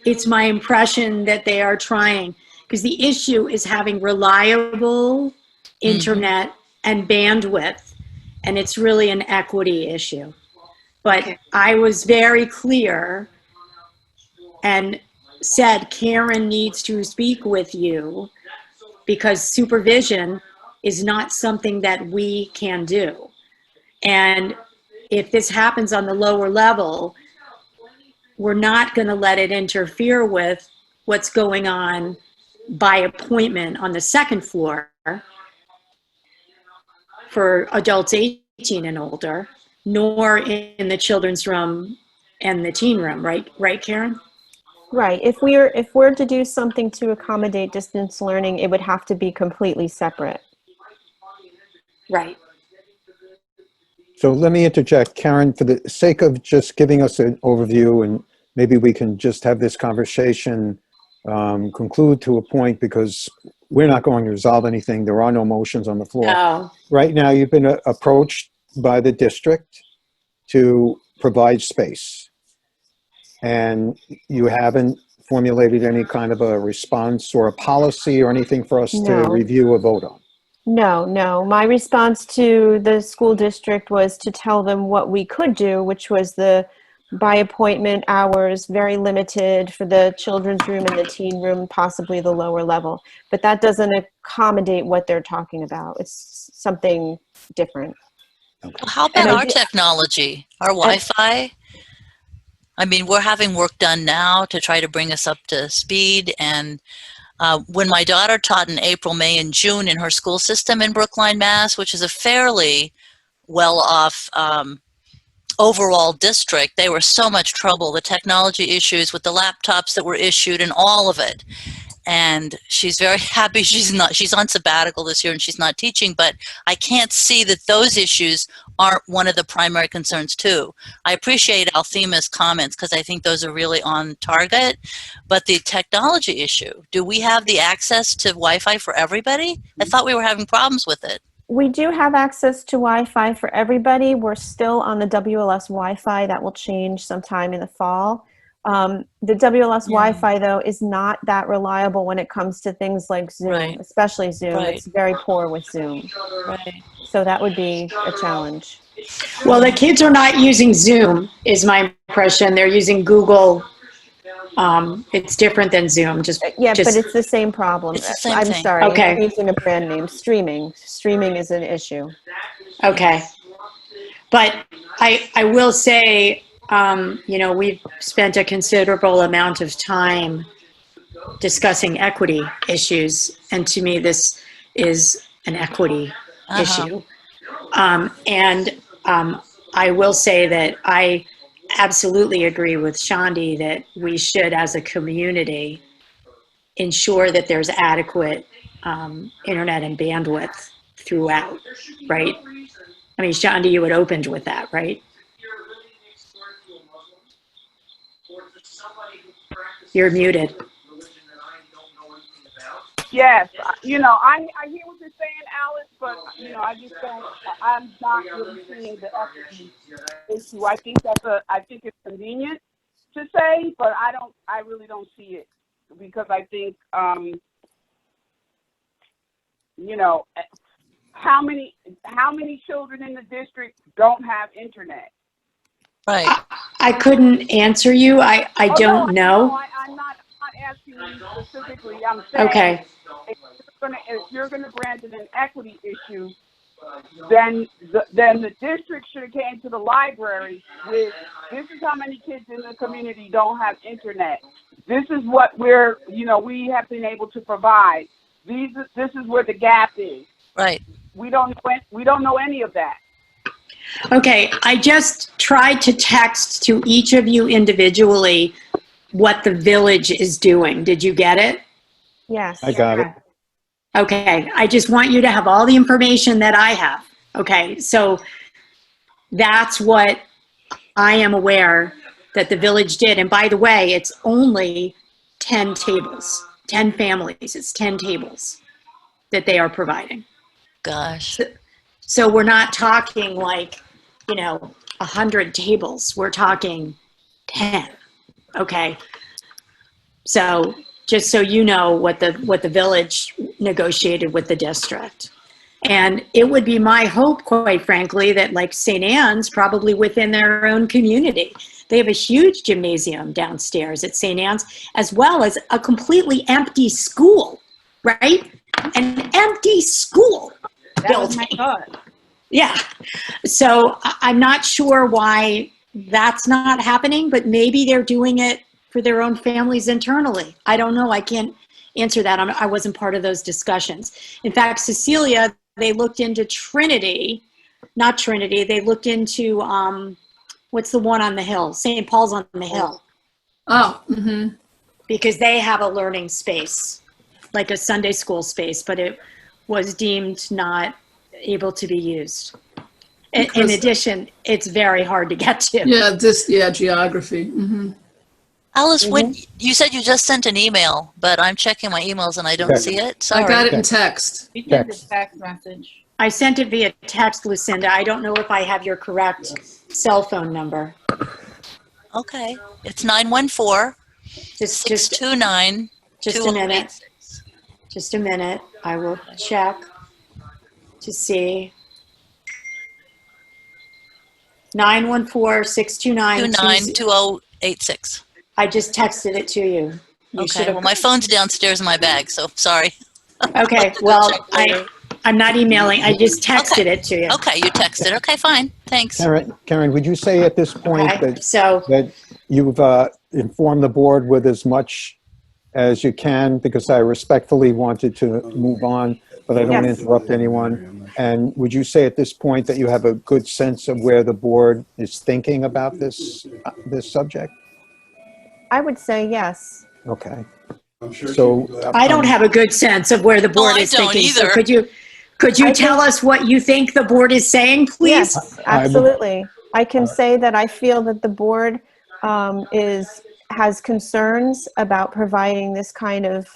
it's my impression that they are trying, because the issue is having reliable internet and bandwidth, and it's really an equity issue. But I was very clear and said, Karen needs to speak with you because supervision is not something that we can do. And if this happens on the lower level, we're not going to let it interfere with what's going on by appointment on the second floor for adults 18 and older, nor in the children's room and the teen room, right, Karen? Right. If we're to do something to accommodate distance learning, it would have to be completely separate. Right. So let me interject, Karen, for the sake of just giving us an overview, and maybe we can just have this conversation conclude to a point, because we're not going to resolve anything. There are no motions on the floor. No. Right now, you've been approached by the district to provide space, and you haven't formulated any kind of a response or a policy or anything for us to review or vote on. No. My response to the school district was to tell them what we could do, which was the by appointment hours, very limited for the children's room and the teen room, possibly the lower level. But that doesn't accommodate what they're talking about. It's something different. Well, how about our technology, our Wi-Fi? I mean, we're having work done now to try to bring us up to speed. And when my daughter taught in April, May, and June in her school system in Brookline, Mass., which is a fairly well-off overall district, they were so much trouble. The technology issues with the laptops that were issued and all of it. And she's very happy she's on sabbatical this year and she's not teaching, but I can't see that those issues aren't one of the primary concerns too. I appreciate Althema's comments because I think those are really on target, but the technology issue, do we have the access to Wi-Fi for everybody? I thought we were having problems with it. We do have access to Wi-Fi for everybody. We're still on the WLS Wi-Fi. That will change sometime in the fall. The WLS Wi-Fi, though, is not that reliable when it comes to things like Zoom, especially Zoom. It's very poor with Zoom. So that would be a challenge. Well, the kids are not using Zoom, is my impression. They're using Google. It's different than Zoom. But it's the same problem. It's the same I'm thing. sorry. Okay. I'm using a brand name. Streaming is an issue. Okay. But I will say, we've spent a considerable amount of time discussing equity issues. And to me, this is an equity issue. I will say that I absolutely agree with Shandi that we should, as a community, ensure that there's adequate internet and bandwidth throughout, right? I mean, Shandi, you had opened with that, right? You're muted. Yes, I hear what you're saying, Alice, but I'm not really seeing the equity issue. I think it's convenient to say, but I really don't see it because I think, how many children in the district don't have internet? Right. I couldn't answer you. I don't know. I'm not asking you specifically. I'm saying, okay. If you're gonna grant it an equity issue, then the district should have came to the library with, this is how many kids in the community don't have internet. This is what we have been able to provide. This is where the gap is. Right. We don't know any of that. Okay, I just tried to text to each of you individually what the village is doing. Did you get it? Yes. I got it. Okay, I just want you to have all the information that I have. Okay, so that's what I am aware that the village did. And by the way, it's only 10 tables, 10 families. It's 10 tables that they are providing. Gosh. So we're not talking like, 100 tables. We're talking 10. Okay. So just so you know what the village negotiated with the district. And it would be my hope, quite frankly, that like St. Anne's, probably within their own community, they have a huge gymnasium downstairs at St. Anne's, as well as a completely empty school, right? An empty school That was my building. thought. Yeah. So I'm not sure why that's not happening, but maybe they're doing it for their own families internally. I don't know. I can't answer that. I wasn't part of those discussions. In fact, Cecilia, they looked into Trinity, not Trinity. They looked into, what's the one on the hill? St. Paul's on the hill. Oh, mm-hmm. Because they have a learning space, like a Sunday school space, but it was deemed not able to be used. In addition, it's very hard to get to. Yeah, geography. Mm-hmm. Alice, when you said you just sent an email, but I'm checking my emails and I don't see it. Sorry. I got it in text. You sent a text message. I sent it via text, Lucinda. I don't know if I have your correct cell phone number. Okay. It's 914 Just 629 just a minute. Just a minute. I will check. to see. 914-629. 292086. I just texted it to you. You should Okay, have. well, my phone's downstairs in my bag, so sorry. Okay, well, I'm not emailing. I just texted Okay. it to you. Okay, you texted. Okay, fine. Thanks. Karen, would you say at this point Okay, that, so that you've informed the board with as much as you can? Because I respectfully wanted to move on, but I don't want to interrupt anyone. And would you say at this point that you have a good sense of where the board is thinking about this subject? I would say yes. Okay. So I don't have a good sense of where the board is don't thinking. So either. could you tell us what you think the board is saying, please? Yes, absolutely. I can say that I feel that the board has concerns about providing this kind of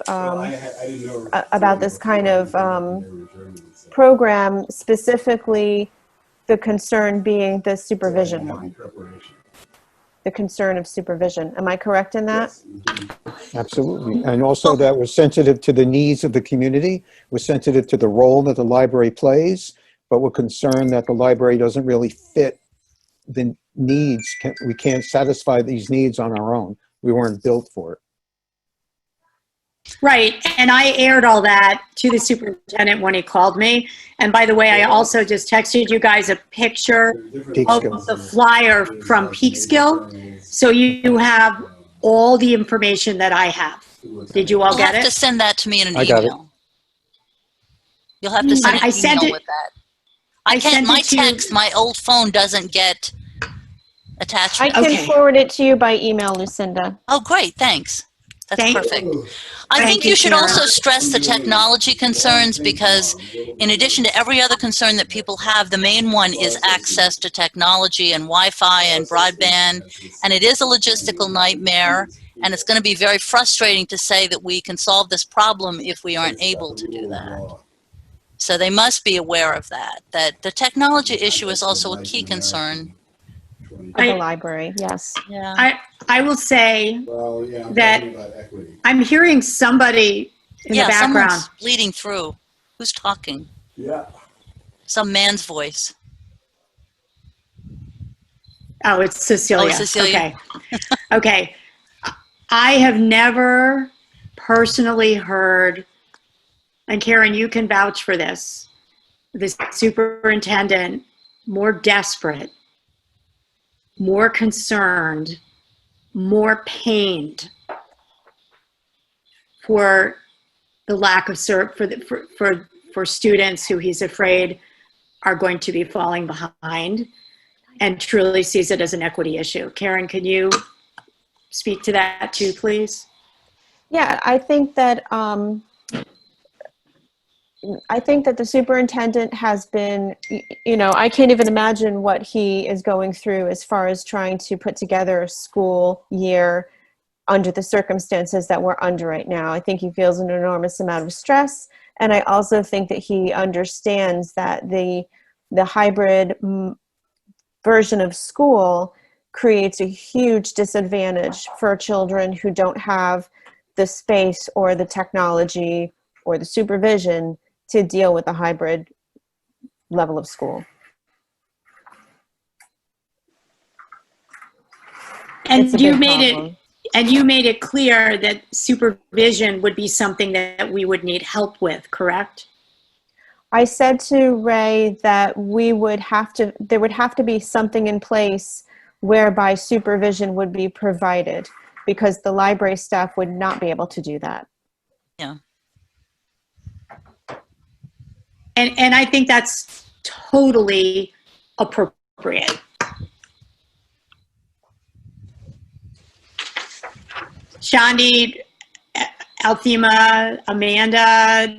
program, specifically the concern being the supervision one. The concern of supervision. Am I correct in that? Absolutely. And also that we're sensitive to the needs of the community. We're sensitive to the role that the library plays, but we're concerned that the library doesn't really fit the needs. We can't satisfy these needs on our own. We weren't built for it. Right, and I aired all that to the superintendent when he called me. And by the way, I also just texted you guys a picture of the flyer from Peekskill. So you have all the information that I have. Did you all get it? You'll have to send that to me in an I got email. You'll have to send an email with that. I can't, my text, my old phone doesn't get attachment. I can forward it to you by email, Lucinda. Oh, great, thanks. That's perfect. I think you should also stress the technology concerns, because in addition to every other concern that people have, the main one is access to technology and Wi-Fi and broadband. And it is a logistical nightmare. And it's going to be very frustrating to say that we can solve this problem if we aren't able to do that. So they must be aware of that, that the technology issue is also a key concern. Of the library, yes. Yeah. I will say that I'm hearing somebody in the background. Someone's bleeding through. Who's talking? Yeah. Some man's voice. Oh, it's Cecilia. Oh, it's Cecilia. Okay. Okay. I have never personally heard, and Karen, you can vouch for this, the superintendent more desperate, more concerned, more pained for the lack of for students who he's afraid are going to be falling behind, and truly sees it as an equity issue. Karen, can you speak to that too, please? Yeah, I think that the superintendent has been, I can't even imagine what he is going through as far as trying to put together a school year under the circumstances that we're under right now. I think he feels an enormous amount of stress. And I also think that he understands that the hybrid version of school creates a huge disadvantage for children who don't have the space or the technology or the supervision to deal with a hybrid level of school. And you made it clear that supervision would be something that we would need help with, correct? I said to Ray that there would have to be something in place whereby supervision would be provided, because the library staff would not be able to do that. Yeah. And I think that's totally appropriate. Shandi, Althema, Amanda,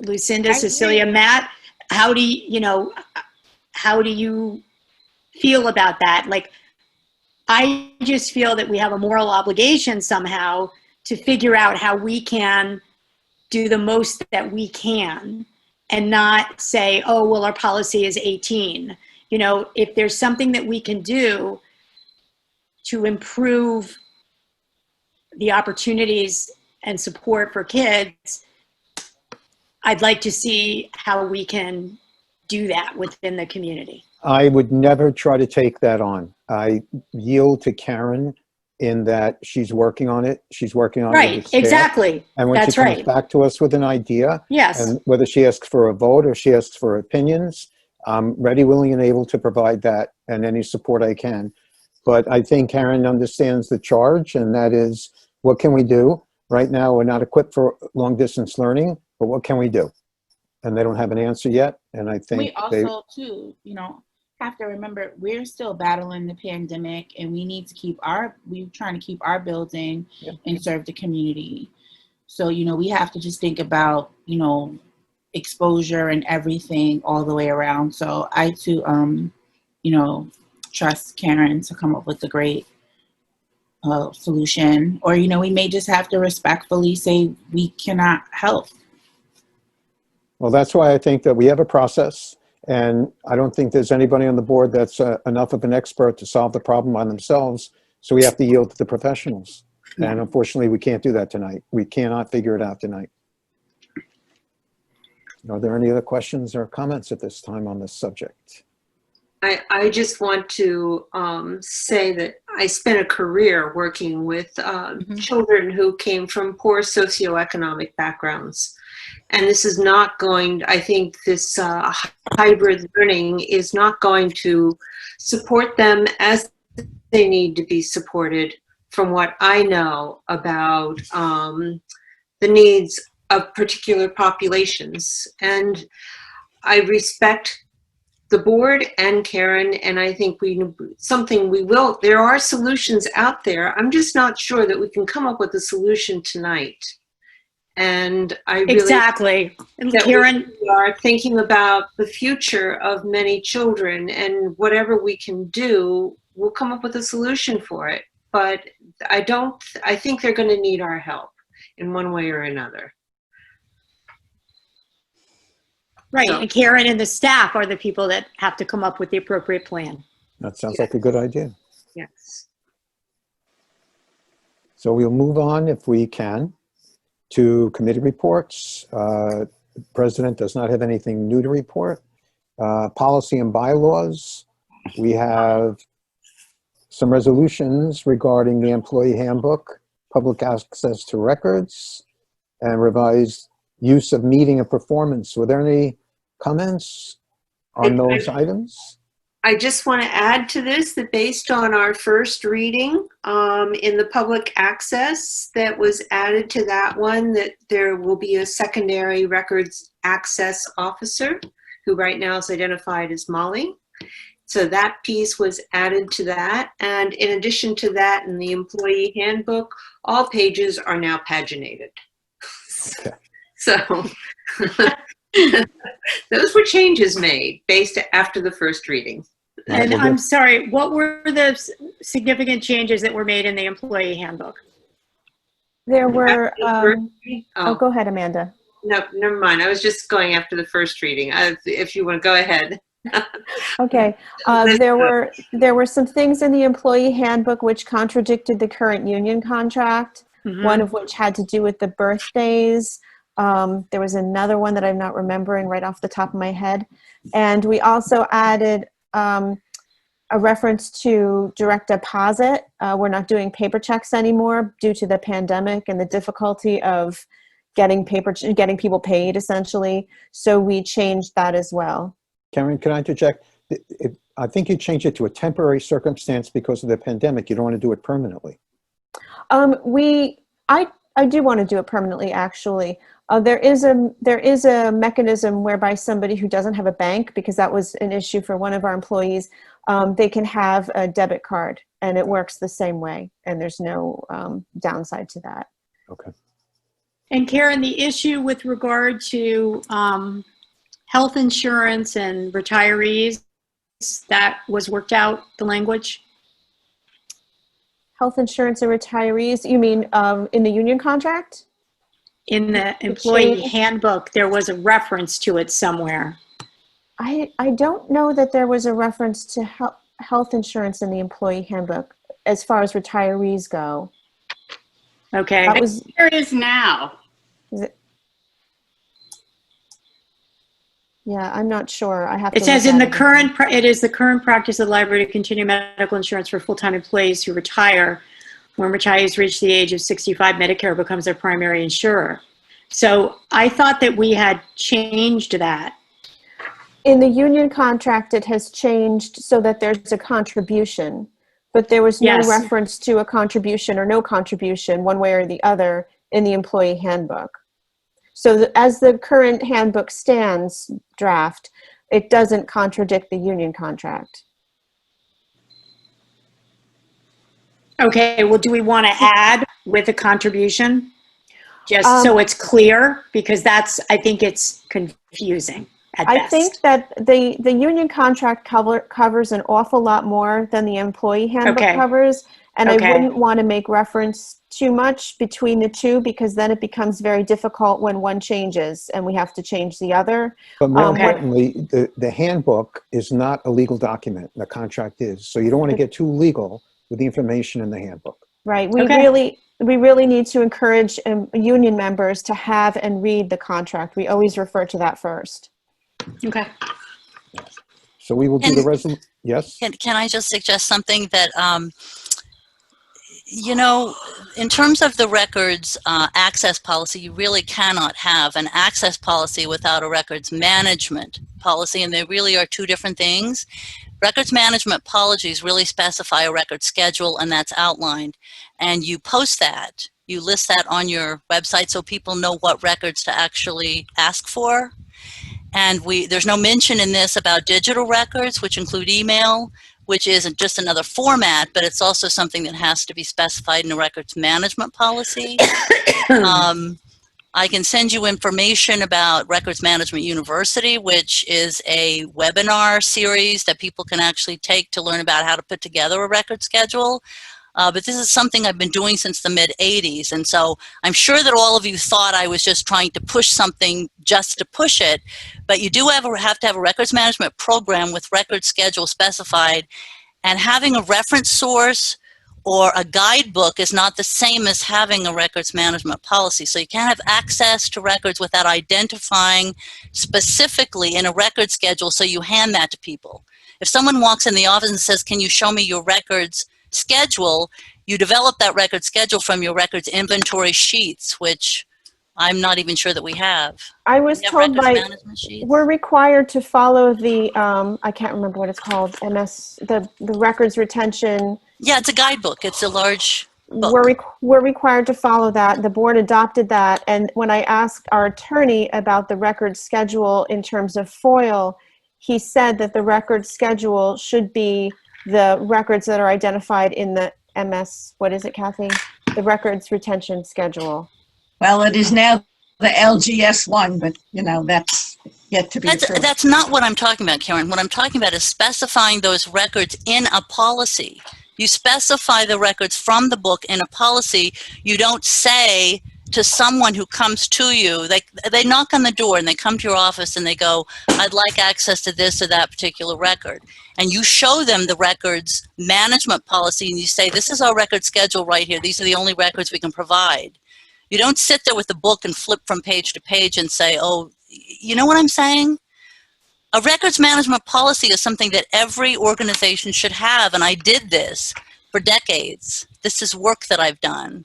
Lucinda, Cecilia, Matt, how do you feel about that? Like, I just feel that we have a moral obligation somehow to figure out how we can do the most that we can, and not say, oh, well, our policy is 18. If there's something that we can do to improve the opportunities and support for kids, I'd like to see how we can do that within the community. I would never try to take that on. I yield to Karen in that she's working on it. She's working on it with Right, the staff. exactly. And when That's she comes right. back to us with an idea, Yes. and whether she asks for a vote or she asks for opinions, I'm ready, willing, and able to provide that and any support I can. But I think Karen understands the charge, and that is, what can we do? Right now, we're not equipped for long distance learning, but what can we do? And they don't have an answer yet. And I think We also, too, you know, have to remember we're still battling the pandemic, and we need to we're trying to keep our building and serve the community. So, you know, we have to just think about, you know, exposure and everything all the way around. So I too, you know, trust Karen to come up with a great solution. Or, you know, we may just have to respectfully say we cannot help. Well, that's why I think that we have a process, and I don't think there's anybody on the board that's enough of an expert to solve the problem by themselves. So we have to yield to the professionals. Yeah. And unfortunately, we can't do that tonight. We cannot figure it out tonight. Are there any other questions or comments at this time on this subject? I just want to say that I spent a career working with children who came from poor socioeconomic backgrounds. And this is not going, I think this hybrid learning is not going to support them as they need to be supported, from what I know about the needs of particular populations. And I respect the board and Karen, and I think there are solutions out there. I'm just not sure that we can come up with a solution tonight. And I really Exactly. And that Karen, we are thinking about the future of many children, and whatever we can do, we'll come up with a solution for it. But I think they're going to need our help in one way or another. right, So. and Karen and the staff are the people that have to come up with the appropriate plan. That sounds like a good idea. Yes. So we'll move on, if we can, to committee reports. President does not have anything new to report. Policy and bylaws. We have some resolutions regarding the employee handbook, public access to records, and revised use of meeting and performance. Were there any comments on those items? I just want to add to this that based on our first reading in the public access that was added to that one, that there will be a secondary records access officer who right now is identified as Molly. So that piece was added to that. And in addition to that, in the employee handbook, all pages are now paginated. Okay. So those were changes made after the first reading. And I'm sorry, what were the significant changes that were made in the employee handbook? There were, go ahead, Amanda. No, never mind. I was just going after the first reading. If you want to go ahead. Okay. There were some things in the employee handbook which contradicted the current union contract, one of which had to do with the birthdays. There was another one that I'm not remembering right off the top of my head. And we also added a reference to direct deposit. We're not doing paper checks anymore due to the pandemic and the difficulty of getting people paid, essentially. So we changed that as well. Karen, can I interject? I think you changed it to a temporary circumstance because of the pandemic. You don't want to do it permanently. I do want to do it permanently, actually. There is a mechanism whereby somebody who doesn't have a bank, because that was an issue for one of our employees, they can have a debit card, and it works the same way, and there's no downside to that. Okay. And Karen, the issue with regard to health insurance and retirees, that was worked out, the language? Health insurance and retirees, you mean in the union contract? In the employee handbook, there was a reference to it somewhere. I don't know that there was a reference to health insurance in the employee handbook as far as retirees go. Okay. There it is now. Is it? Yeah, I'm not sure. I have to It says look in at the it. it is the current practice of the library to continue medical insurance for full-time employees who retire. When retirees reach the age of 65, Medicare becomes their primary insurer. So I thought that we had changed that. In the union contract, it has changed so that there's a contribution, but there was no Yes. reference to a contribution or no contribution one way or the other in the employee handbook. So as the current handbook stands draft, it doesn't contradict the union contract. Okay, well, do we want to add with a contribution? Just so it's clear, because I think it's confusing at best. I think that the union contract covers an awful lot more than the employee handbook covers, and I wouldn't want to make reference too much between the two, because then it becomes very difficult when one changes and we have to change the other. But more importantly, the handbook is not a legal document. The contract is. So you don't want to get too legal with the information in the handbook. Right. We really need to encourage union members to have and read the contract. We always refer to that first. Okay. So we will do the resolution. Yes? Can I just suggest something that, you know, in terms of the records access policy, you really cannot have an access policy without a records management policy, and they really are two different things. Records management policies really specify a record schedule, and that's outlined. And you post that, you list that on your website so people know what records to actually ask for. And there's no mention in this about digital records, which include email, which isn't just another format, but it's also something that has to be specified in a records management policy. I can send you information about Records Management University, which is a webinar series that people can actually take to learn about how to put together a record schedule. But this is something I've been doing since the mid-'80s. And so I'm sure that all of you thought I was just trying to push something just to push it. But you do have to have a records management program with record schedule specified. And having a reference source or a guidebook is not the same as having a records management policy. So you can't have access to records without identifying specifically in a record schedule, so you hand that to people. If someone walks in the office and says, "Can you show me your records schedule?" you develop that record schedule from your records inventory sheets, which I'm not even sure that we have. I was told we're required to follow the, I can't remember what it's called, the records retention. Yeah, it's a guidebook. It's a large book. We're required to follow that. The board adopted that. And when I asked our attorney about the record schedule in terms of FOIL, he said that the record schedule should be the records that are identified in the MS, what is it, Kathy? The records retention schedule. Well, it is now the LGS1, but you know, that's yet to be approved. That's not what I'm talking about, Karen. What I'm talking about is specifying those records in a policy. You specify the records from the book in a policy. You don't say to someone who comes to you, they knock on the door and they come to your office and they go, "I'd like access to this or that particular record." And you show them the records management policy and you say, "This is our record schedule right here. These are the only records we can provide." You don't sit there with the book and flip from page to page and say, "Oh," you know what I'm saying? A records management policy is something that every organization should have, and I did this for decades. This is work that I've done.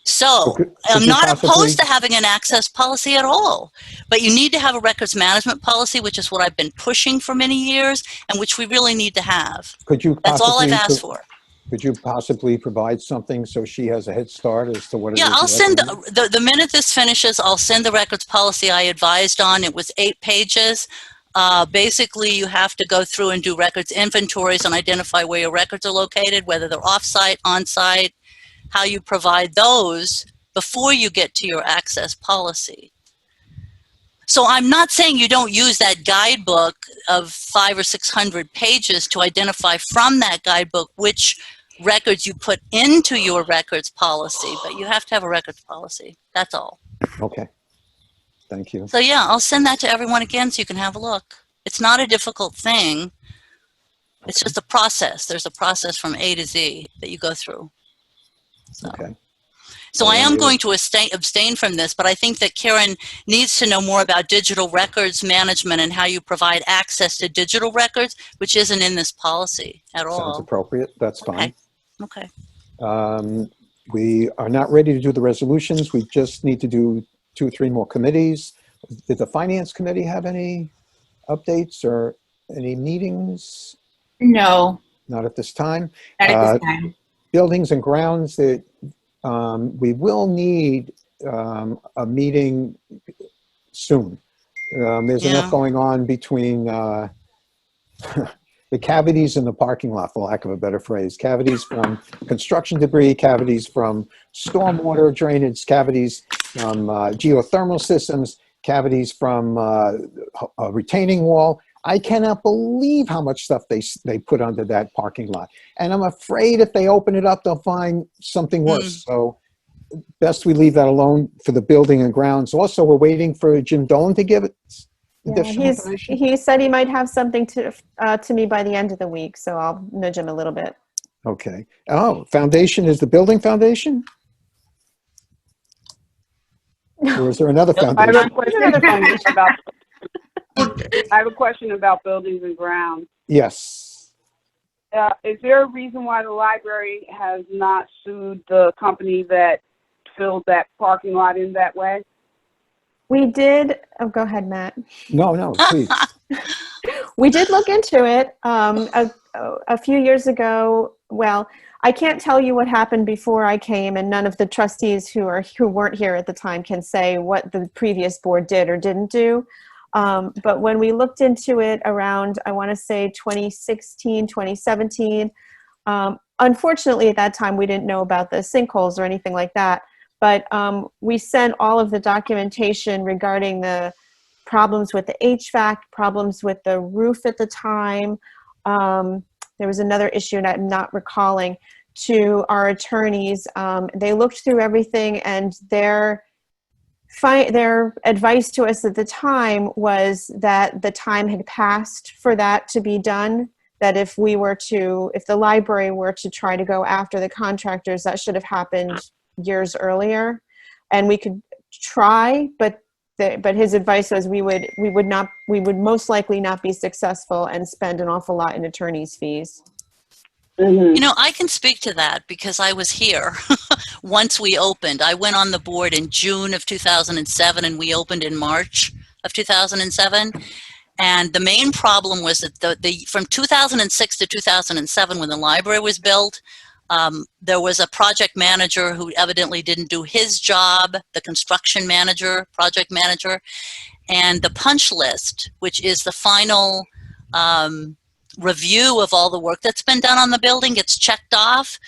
So I'm not opposed to having an access policy at all, but you need to have a records management policy, which is what I've been pushing for many years and which we really need to have. That's all I've asked for. Could you possibly provide something so she has a head start as to what it is? Yeah, I'll send, the minute this finishes, I'll send the records policy I advised on. It was 8 pages. Basically, you have to go through and do records inventories and identify where your records are located, whether they're off-site, on-site, how you provide those before you get to your access policy. So I'm not saying you don't use that guidebook of 500 or 600 pages to identify from that guidebook which records you put into your records policy, but you have to have a records policy. That's all. Okay. Thank you. So yeah, I'll send that to everyone again so you can have a look. It's not a difficult thing. It's just a process. There's a process from A to Z that you go through. So. Okay. So I am going to abstain from this, but I think that Karen needs to know more about digital records management and how you provide access to digital records, which isn't in this policy at all. Sounds appropriate. That's fine. Okay. We are not ready to do the resolutions. We just need to do 2 or 3 more committees. Did the Finance Committee have any updates or any meetings? No, Not at this time. not at this time. Buildings and grounds, that we will need a meeting soon. There's enough going on between the cavities in the parking lot, for lack of a better phrase, cavities from construction debris, cavities from stormwater drainage, cavities from geothermal systems, cavities from a retaining wall. I cannot believe how much stuff they put under that parking lot. And I'm afraid if they open it up, they'll find something worse. So best we leave that alone for the building and grounds. Also, we're waiting for Jim Dolan to give it additional information. He said he might have something to me by the end of the week, so I'll nudge him a little bit. Okay. Oh, foundation is the building foundation? Or is there another foundation? I have a question about buildings and grounds. Yes. Is there a reason why the library has not sued the company that filled that parking lot in that way? We did. Oh, go ahead, Matt. No, please. We did look into it a few years ago. Well, I can't tell you what happened before I came, and none of the trustees who weren't here at the time can say what the previous board did or didn't do. But when we looked into it around, I want to say 2016, 2017, unfortunately at that time we didn't know about the sinkholes or anything like that. But we sent all of the documentation regarding the problems with the HVAC, problems with the roof at the time. There was another issue, and I'm not recalling, to our attorneys. They looked through everything, and their advice to us at the time was that the time had passed for that to be done, that if the library were to try to go after the contractors, that should have happened years earlier. And we could try, but his advice was we would most likely not be successful and spend an awful lot in attorney's fees. You know, I can speak to that because I was here once we opened. I went on the board in June of 2007 and we opened in March of 2007. And the main problem was that from 2006 to 2007, when the library was built, there was a project manager who evidently didn't do his job, the construction manager, project manager, and the punch list, which is the final review of all the work that's been done on the building, gets checked off.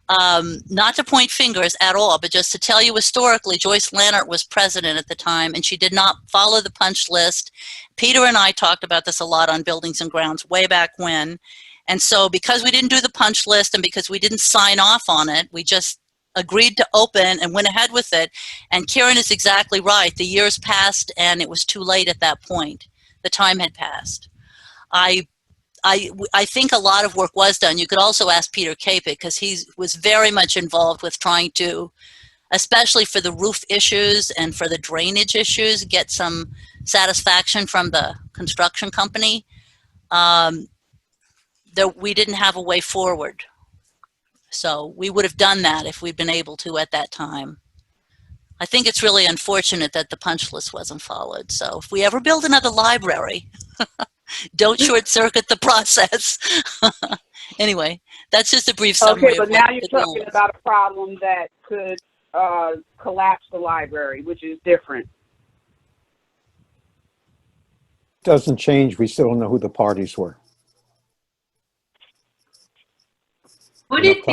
Not to point fingers at all, but just to tell you historically, Joyce Lannert was president at the time, and she did not follow the punch list. Peter and I talked about this a lot on Buildings and Grounds way back when. And so because we didn't do the punch list and because we didn't sign off on it, we just agreed to open and went ahead with it. And Karen is exactly right. The years passed and it was too late at that point. The time had passed. I think a lot of work was done. You could also ask Peter Capek because he was very much involved with trying to, especially for the roof issues and for the drainage issues, get some satisfaction from the construction company. We didn't have a way forward. So we would have done that if we'd been able to at that time. I think it's really unfortunate that the punch list wasn't followed. So if we ever build another library, don't short circuit the process. Anyway, that's just a brief summary. Okay, but now you're talking about a problem that could collapse the library, which is different. Doesn't change. We still don't know who the parties were. Would it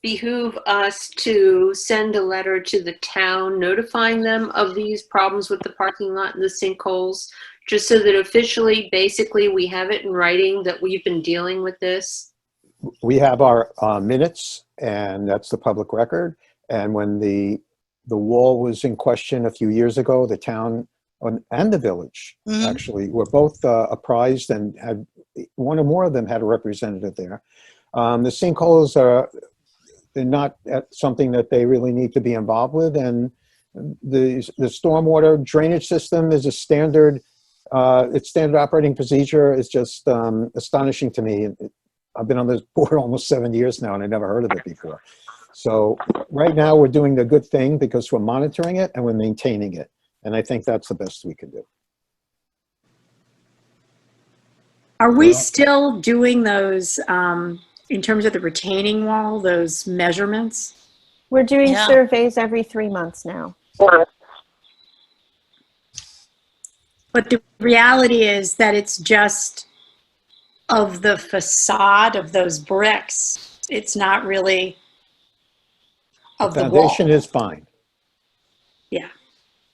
behoove us to send a letter to the town notifying them of these problems with the parking lot and the sinkholes, just so that officially, basically, we have it in writing that we've been dealing with this? We have our minutes, and that's the public record. And when the wall was in question a few years ago, the town and the village actually were both apprised, and had one or more of them had a representative there. The sinkholes they're not something that they really need to be involved with. And the stormwater drainage system is a standard, its standard operating procedure is just astonishing to me. I've been on this board almost 7 years now, and I never heard of it before. So right now we're doing the good thing because we're monitoring it and we're maintaining it. And I think that's the best we can do. Are we still doing those, in terms of the retaining wall, those measurements? We're doing Yeah. surveys every 3 months now. But the reality is that it's just of the facade of those bricks. It's not really of the wall. Foundation is fine. Yeah.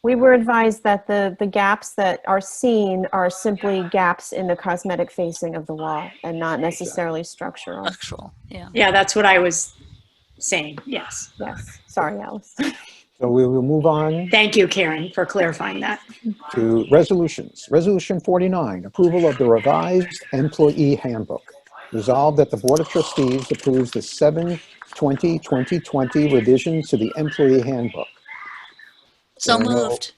We were advised that the gaps that are seen are simply gaps in the cosmetic facing of the wall and not necessarily structural. Structural, yeah. Yeah, that's what I was saying. Yes. Yes. Sorry, Alice. So we will move on Thank you, Karen, for clarifying that. to resolutions. Resolution 49, approval of the revised employee handbook. Resolved that the Board of Trustees approves the 7/20/2020 revisions to the employee handbook. So There are no- moved.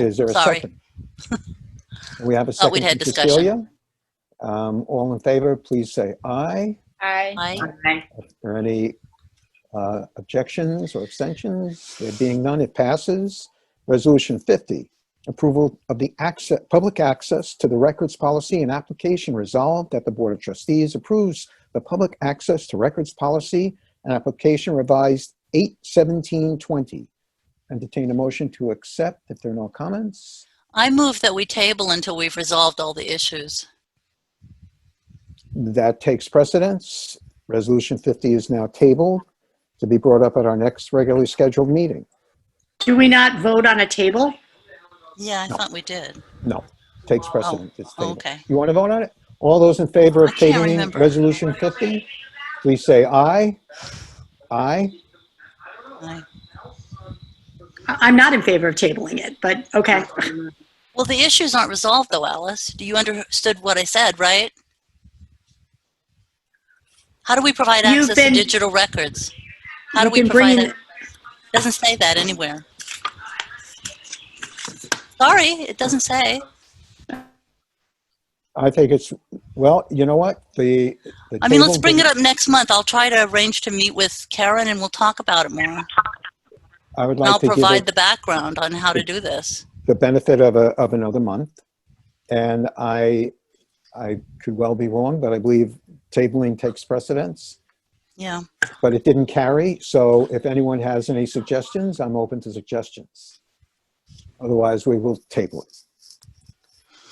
Is there a sorry. second? We have a Thought we'd second had from discussion. Cecilia. All in favor, please say aye. Aye. Aye. Are there any objections or abstentions? There being none, it passes. Resolution 50, approval of the public access to the records policy and application. Resolved that the Board of Trustees approves the public access to records policy and application revised 8/17/20. Entertain a motion to accept if there are no comments. I move that we table until we've resolved all the issues. That takes precedence. Resolution 50 is now tabled to be brought up at our next regularly scheduled meeting. Do we not vote on a table? Yeah, I No. thought we did. No, takes precedence. It's tabled. Okay. You want to vote on it? All those in favor of I can't tabling remember. Resolution 50, please say aye. Aye. Aye. I'm not in favor of tabling it, but okay. Well, the issues aren't resolved though, Alice. You understood what I said, right? How do we provide You've access to been- digital records? How do You've we been provide bringing- it? Doesn't say that anywhere. Sorry, it doesn't say. I think it's, well, you know what? The I mean, let's table bring it didn't- up next month. I'll try to arrange to meet with Karen and we'll talk about it more. I would And like I'll to give provide it the background on how to do this. the benefit of another month. And I could well be wrong, but I believe tabling takes precedence. Yeah. But it didn't carry, so if anyone has any suggestions, I'm open to suggestions. Otherwise, we will table it.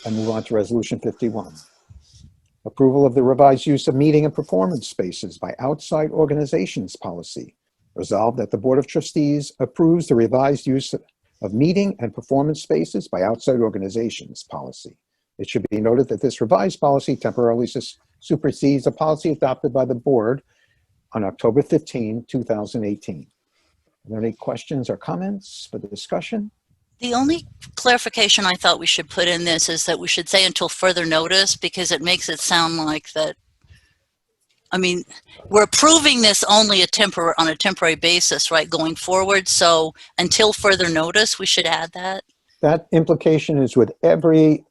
And move on to Resolution 51. Approval of the revised use of meeting and performance spaces by outside organizations policy. Resolved that the Board of Trustees approves the revised use of meeting and performance spaces by outside organizations policy. It should be noted that this revised policy temporarily supersedes a policy adopted by the board on October 15, 2018. Are there any questions or comments for the discussion? The only clarification I thought we should put in this is that we should say until further notice, because it makes it sound like that, I mean, we're approving this only on a temporary basis, right, going forward. So until further notice, we should add that. That implication is with every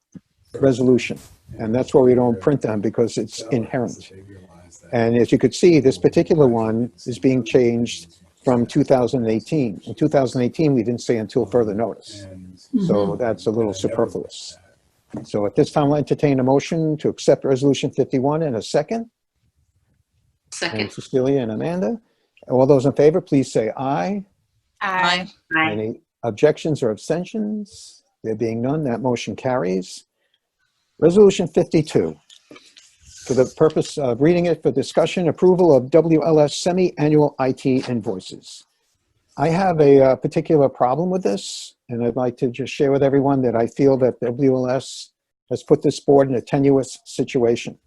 resolution, and that's why we don't print them, because it's inherent. And as you could see, this particular one is being changed from 2018. In 2018, we didn't say until further notice. So that's a little superfluous. So at this time, I'll entertain a motion to accept Resolution 51 in a second. Second. And Cecilia and Amanda. All those in favor, please say aye. Aye. Any objections or abstentions? There being none, that motion carries. Resolution 52. For the purpose of reading it for discussion, approval of WLS semi-annual IT invoices. I have a particular problem with this, and I'd like to just share with everyone that I feel that WLS has put this board in a tenuous situation.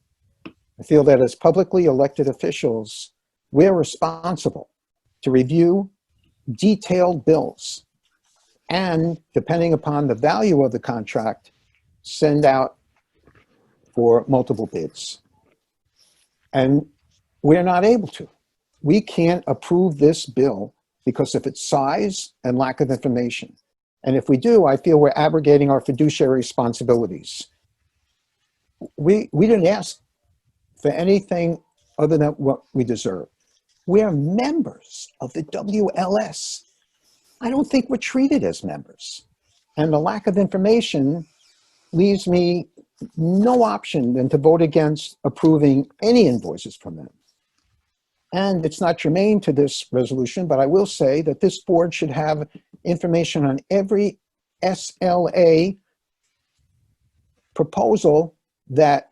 I feel that as publicly elected officials, we're responsible to review detailed bills and, depending upon the value of the contract, send out for multiple bids. And we're not able to. we can't approve this bill because of its size and lack of information. And if we do, I feel we're abrogating our fiduciary responsibilities. We didn't ask for anything other than what we deserve. We are members of the WLS. I don't think we're treated as members. And the lack of information leaves me no option than to vote against approving any invoices from them. And it's not germane to this resolution, but I will say that this board should have information on every SLA proposal that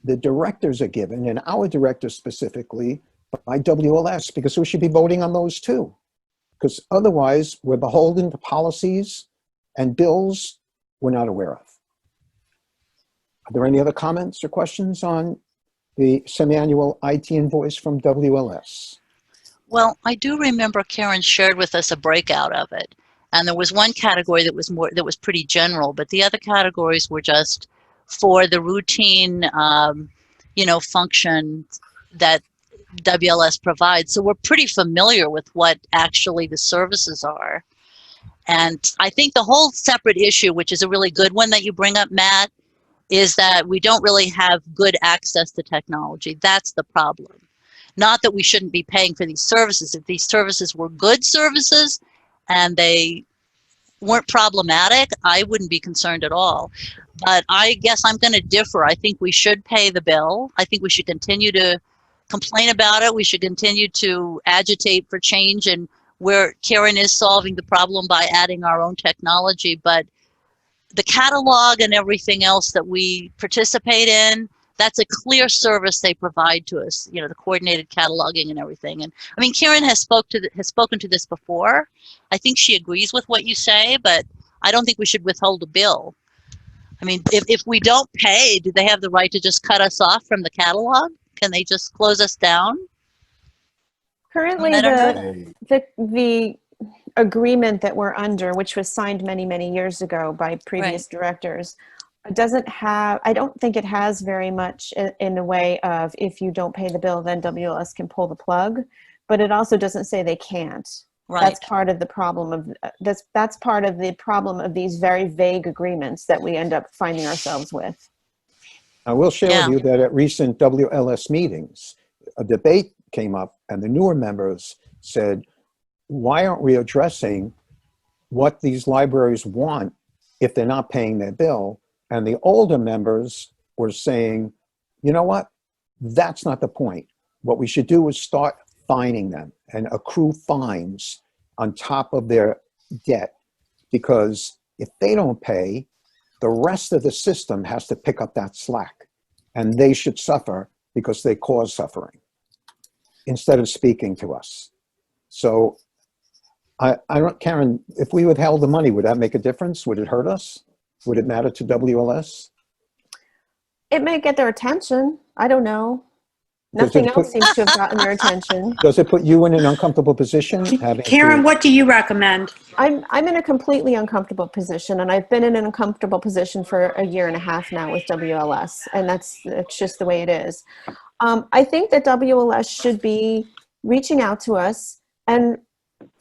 the directors are given, and our directors specifically, by WLS, because we should be voting on those too. Because otherwise, we're beholden to policies and bills we're not aware of. Are there any other comments or questions on the semi-annual IT invoice from WLS? Well, I do remember Karen shared with us a breakout of it. And there was one category that was pretty general, but the other categories were just for the routine, function that WLS provides. So we're pretty familiar with what actually the services are. And I think the whole separate issue, which is a really good one that you bring up, Matt, is that we don't really have good access to technology. That's the problem. Not that we shouldn't be paying for these services. If these services were good services and they weren't problematic, I wouldn't be concerned at all. But I guess I'm going to differ. I think we should pay the bill. I think we should continue to complain about it. We should continue to agitate for change, and where Karen is solving the problem by adding our own technology. But the catalog and everything else that we participate in, that's a clear service they provide to us, the coordinated cataloging and everything. And I mean, Karen has spoken to this before. I think she agrees with what you say, but I don't think we should withhold a bill. I mean, if we don't pay, do they have the right to just cut us off from the catalog? Can they just close us down? Currently, the agreement that we're under, which was signed many, many years ago by previous directors, doesn't have, I don't think it has very much in the way of, if you don't pay the bill, then WLS can pull the plug, but it also doesn't say they can't. Right. That's part of the problem of that's part of the problem of these very vague agreements that we end up finding ourselves with. I will share with you that at recent WLS meetings, a debate came up and the newer members said, why aren't we addressing what these libraries want if they're not paying their bill? And the older members were saying, you know what? That's not the point. What we should do is start fining them and accrue fines on top of their debt, because if they don't pay, the rest of the system has to pick up that slack, and they should suffer because they cause suffering instead of speaking to us. So I don't, Karen, if we withheld the money, would that make a difference? Would it hurt us? Would it matter to WLS? It may get their attention. I don't know. Nothing else seems to have gotten their attention. Does it put you in an uncomfortable position? Karen, what do you recommend? I'm in a completely uncomfortable position, and I've been in an uncomfortable position for a year and a half now with WLS, and it's just the way it is. I think that WLS should be reaching out to us, and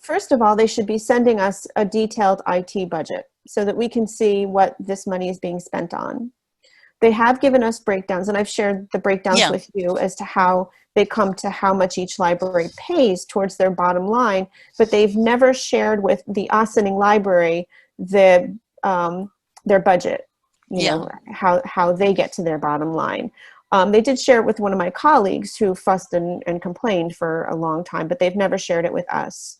first of all, they should be sending us a detailed IT budget so that we can see what this money is being spent on. They have given us breakdowns, and I've shared the breakdowns with you as to how they come to how much each library pays towards their bottom line, but they've never shared with the Ossining library their budget, you know, how they get to their bottom line. They did share it with one of my colleagues who fussed and complained for a long time, but they've never shared it with us.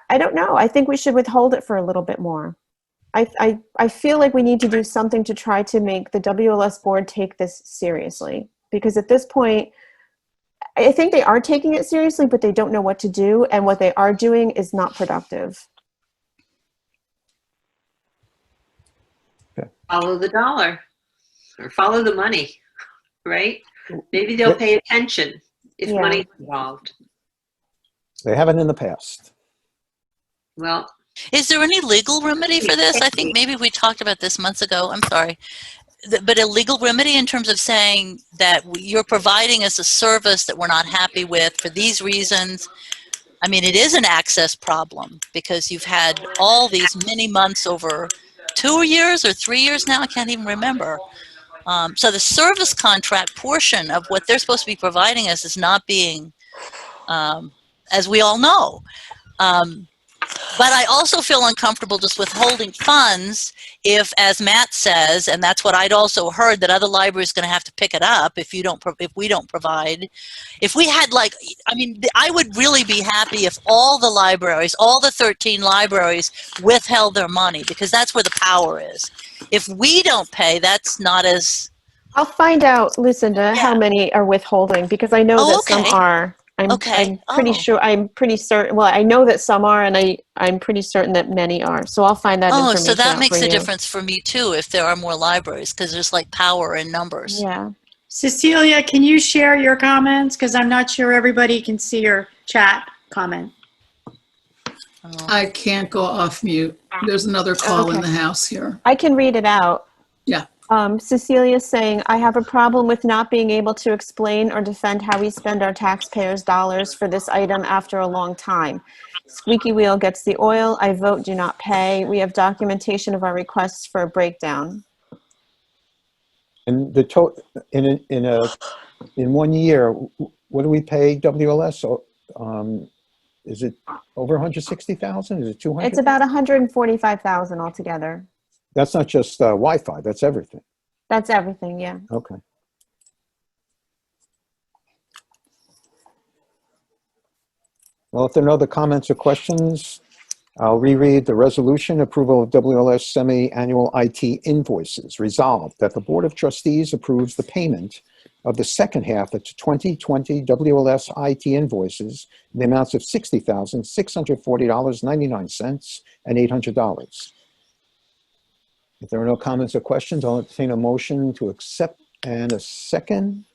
I don't know. I think we should withhold it for a little bit more. I feel like we need to do something to try to make the WLS board take this seriously, because at this point, I think they are taking it seriously, but they don't know what to do, and what they are doing is not productive. Follow the dollar, or follow the money, right? Maybe they'll pay attention if money's involved. They haven't in the past. Well, is there any legal remedy for this? I think maybe we talked about this months ago. I'm sorry. but a legal remedy in terms of saying that you're providing us a service that we're not happy with for these reasons. I mean, it is an access problem because you've had all these many months over 2 years or 3 years now, I can't even remember. So the service contract portion of what they're supposed to be providing us is not being, as we all know. But I also feel uncomfortable just withholding funds if, as Matt says, and that's what I'd also heard, that other libraries going to have to pick it up if we don't provide. If we had I mean, I would really be happy if all the libraries, all the 13 libraries withheld their money, because that's where the power is. If we don't pay, that's not as... I'll find out, Lucinda, how many are withholding, because I know that some are. I'm pretty sure, I'm pretty certain, well, I know that some are, and I'm pretty certain that many are. So I'll find that information so that out makes for a you. difference for me too, if there are more libraries, because there's power in numbers. Yeah. Cecilia, can you share your comments? Because I'm not sure everybody can see your chat comment. I can't go off mute. There's another call in the house here. I can read it out. Yeah. Cecilia's saying, I have a problem with not being able to explain or defend how we spend our taxpayers' dollars for this item after a long time. Squeaky wheel gets the oil. I vote do not pay. We have documentation of our requests for a breakdown. And the total in 1 year, what do we pay WLS? So, is it over 160,000? Is it 200? It's about 145,000 altogether. That's not just Wi-Fi. That's everything. That's everything. Yeah. Okay. Well, if there are no other comments or questions, I'll reread the resolution. Approval of WLS semi-annual IT invoices. Resolved that the Board of Trustees approves the payment of the second half of 2020 WLS IT invoices in the amounts of $60,640.99 and $800. If there are no comments or questions, I'll entertain a motion to accept and a second.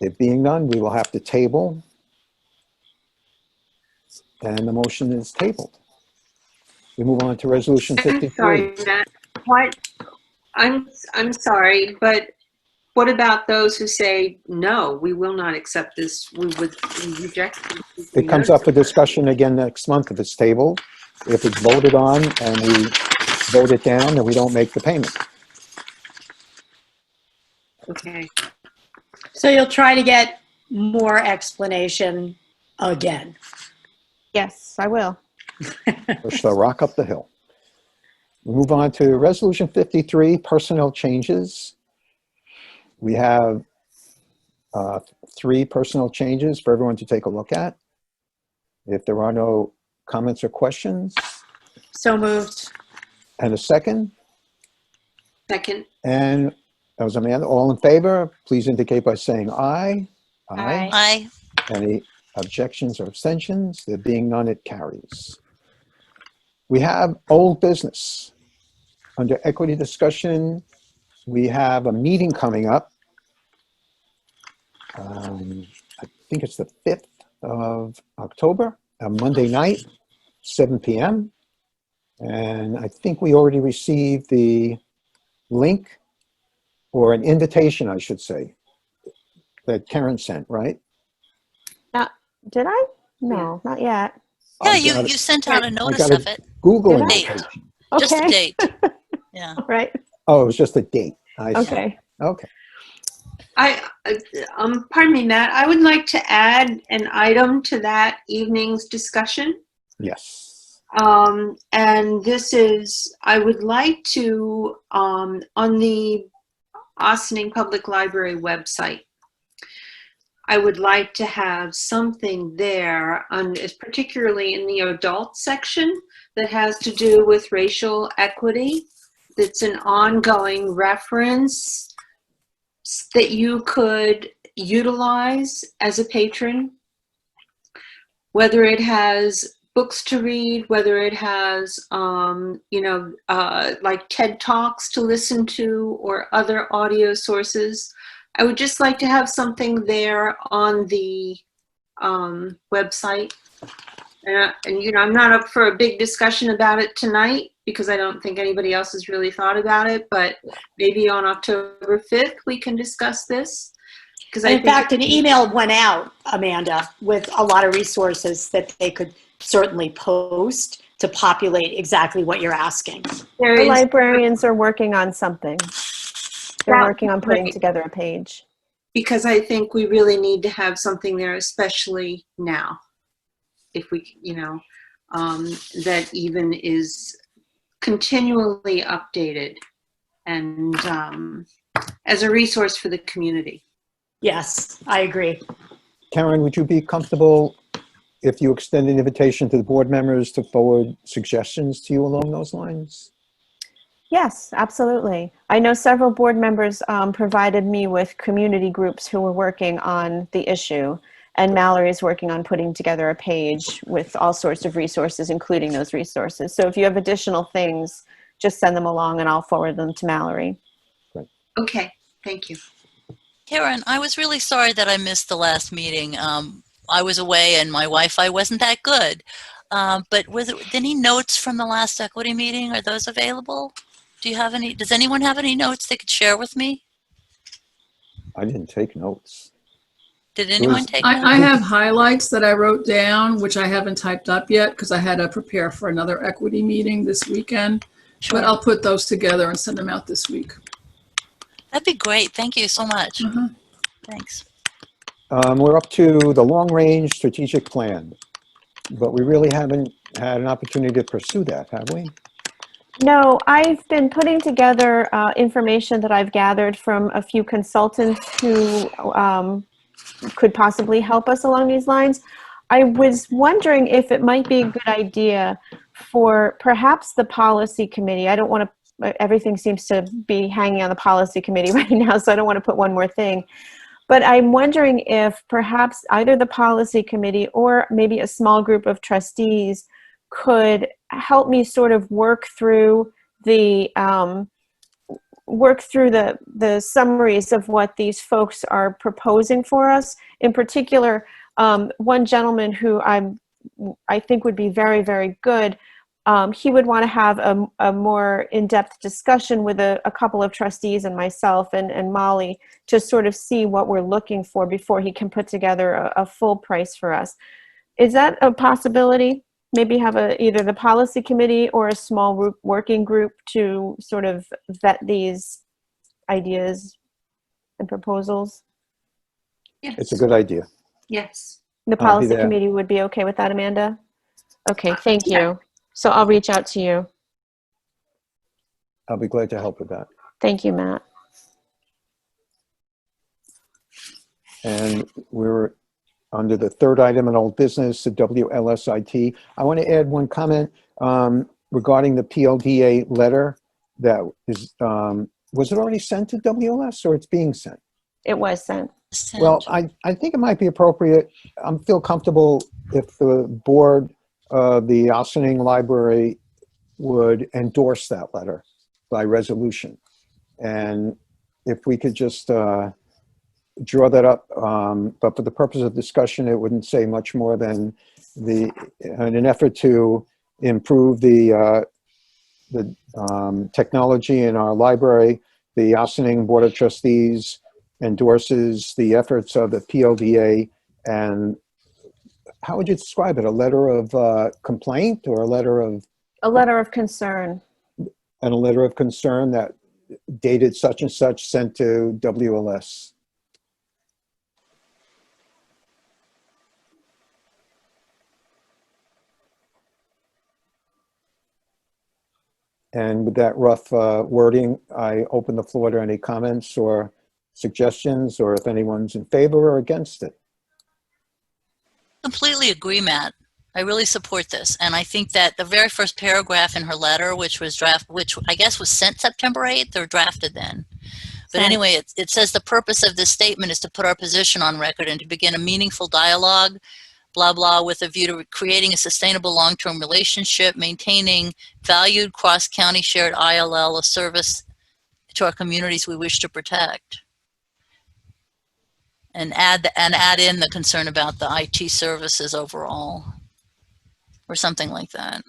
It being none, we will have to table. And the motion is tabled. We move on to resolution 53. I'm sorry, Matt. What? I'm sorry, but what about those who say, no, we will not accept this, we would reject it? It comes up for discussion again next month if it's tabled. If it's voted on and we vote it down, then we don't make the payment. Okay. So you'll try to get more explanation again. Yes, I will. Push the rock up the hill. We move on to resolution 53, personnel changes. We have 3 personnel changes for everyone to take a look at. If there are no comments or questions. So moved. And a second. Second. And that was Amanda. All in favor, please indicate by saying aye. Aye. Aye. Any objections or abstentions? There being none, it carries. We have old business. Under equity discussion, we have a meeting coming up. I think it's the 5th of October, a Monday night, 7 p.m. And I think we already received the link, or an invitation, I should say, that Karen sent, right? Did I? No, not yet. Yeah, you sent out a notice of it. Google Did I? invitation. Just a Okay. date. Yeah. Right. Oh, it was just a date. I see. Okay. Okay. Pardon me, Matt, I would like to add an item to that evening's discussion. Yes. And this is, I would like to, on the Ossining Public Library website, I would like to have something there, particularly in the adult section, that has to do with racial equity. That's an ongoing reference that you could utilize as a patron, whether it has books to read, whether it has, like TED Talks to listen to or other audio sources. I would just like to have something there on the website And you know, I'm not up for a big discussion about it tonight because I don't think anybody else has really thought about it, but maybe on October 5th we can discuss this. Because in fact, an email went out, Amanda, with a lot of resources that they could certainly post to populate exactly what you're asking. The librarians are working on something. They're working on putting together a page. Because I think we really need to have something there, especially now. If we, you know, that even is continually updated and as a resource for the community. Yes, I agree. Karen, would you be comfortable if you extend an invitation to the board members to forward suggestions to you along those lines? Yes, absolutely. I know several board members provided me with community groups who were working on the issue, and Mallory is working on putting together a page with all sorts of resources, including those resources. So if you have additional things, just send them along and I'll forward them to Mallory. Great. Okay, thank you. Karen, I was really sorry that I missed the last meeting. I was away and my Wi-Fi wasn't that good. But was it any notes from the last equity meeting? Are those available? Do you have any? Does anyone have any notes they could share with me? I didn't take notes. Did anyone take notes? I have highlights that I wrote down, which I haven't typed up yet because I had to prepare for another equity meeting this weekend. Sure. But I'll put those together and send them out this week. That'd be great. Thank you so much. Thanks. We're up to the long-range strategic plan, but we really haven't had an opportunity to pursue that, have we? No, I've been putting together information that I've gathered from a few consultants who could possibly help us along these lines. I was wondering if it might be a good idea for perhaps the policy committee. I don't want to, everything seems to be hanging on the policy committee right now, so I don't want to put one more thing. But I'm wondering if perhaps either the policy committee or maybe a small group of trustees could help me sort of work through the summaries of what these folks are proposing for us. In particular, one gentleman who I think would be very, very good. He would want to have a more in-depth discussion with a couple of trustees and myself and Molly to sort of see what we're looking for before he can put together a full price for us. Is that a possibility? Maybe have either the policy committee or a small working group to sort of vet these ideas and proposals? Yes. It's a good idea. Yes. The policy committee would be okay with that, Amanda? Okay, thank you. So I'll reach out to you. I'll be glad to help with that. Thank you, Matt. And we're under the third item in old business, the WLSIT. I want to add one comment regarding the PLDA letter that is, was it already sent to WLS or it's being sent? It was sent. Well, I think it might be appropriate. I feel comfortable if the board of the Ossining Library would endorse that letter by resolution. And if we could just draw that up, but for the purpose of discussion, it wouldn't say much more than in an effort to improve the technology in our library, the Ossining Board of Trustees endorses the efforts of the PLDA. And how would you describe it? A letter of complaint or a letter of? A letter of concern. And a letter of concern that dated such and such sent to WLS. And with that rough wording, I open the floor to any comments or suggestions, or if anyone's in favor or against it. Completely agree, Matt. I really support this. And I think that the very first paragraph in her letter, which I guess was sent September 8th or drafted then. But anyway, it says the purpose of this statement is to put our position on record and to begin a meaningful dialogue, blah, blah, with a view to creating a sustainable long-term relationship, maintaining valued cross-county shared ILL, a service to our communities we wish to protect. And add in the concern about the IT services overall. or something like that.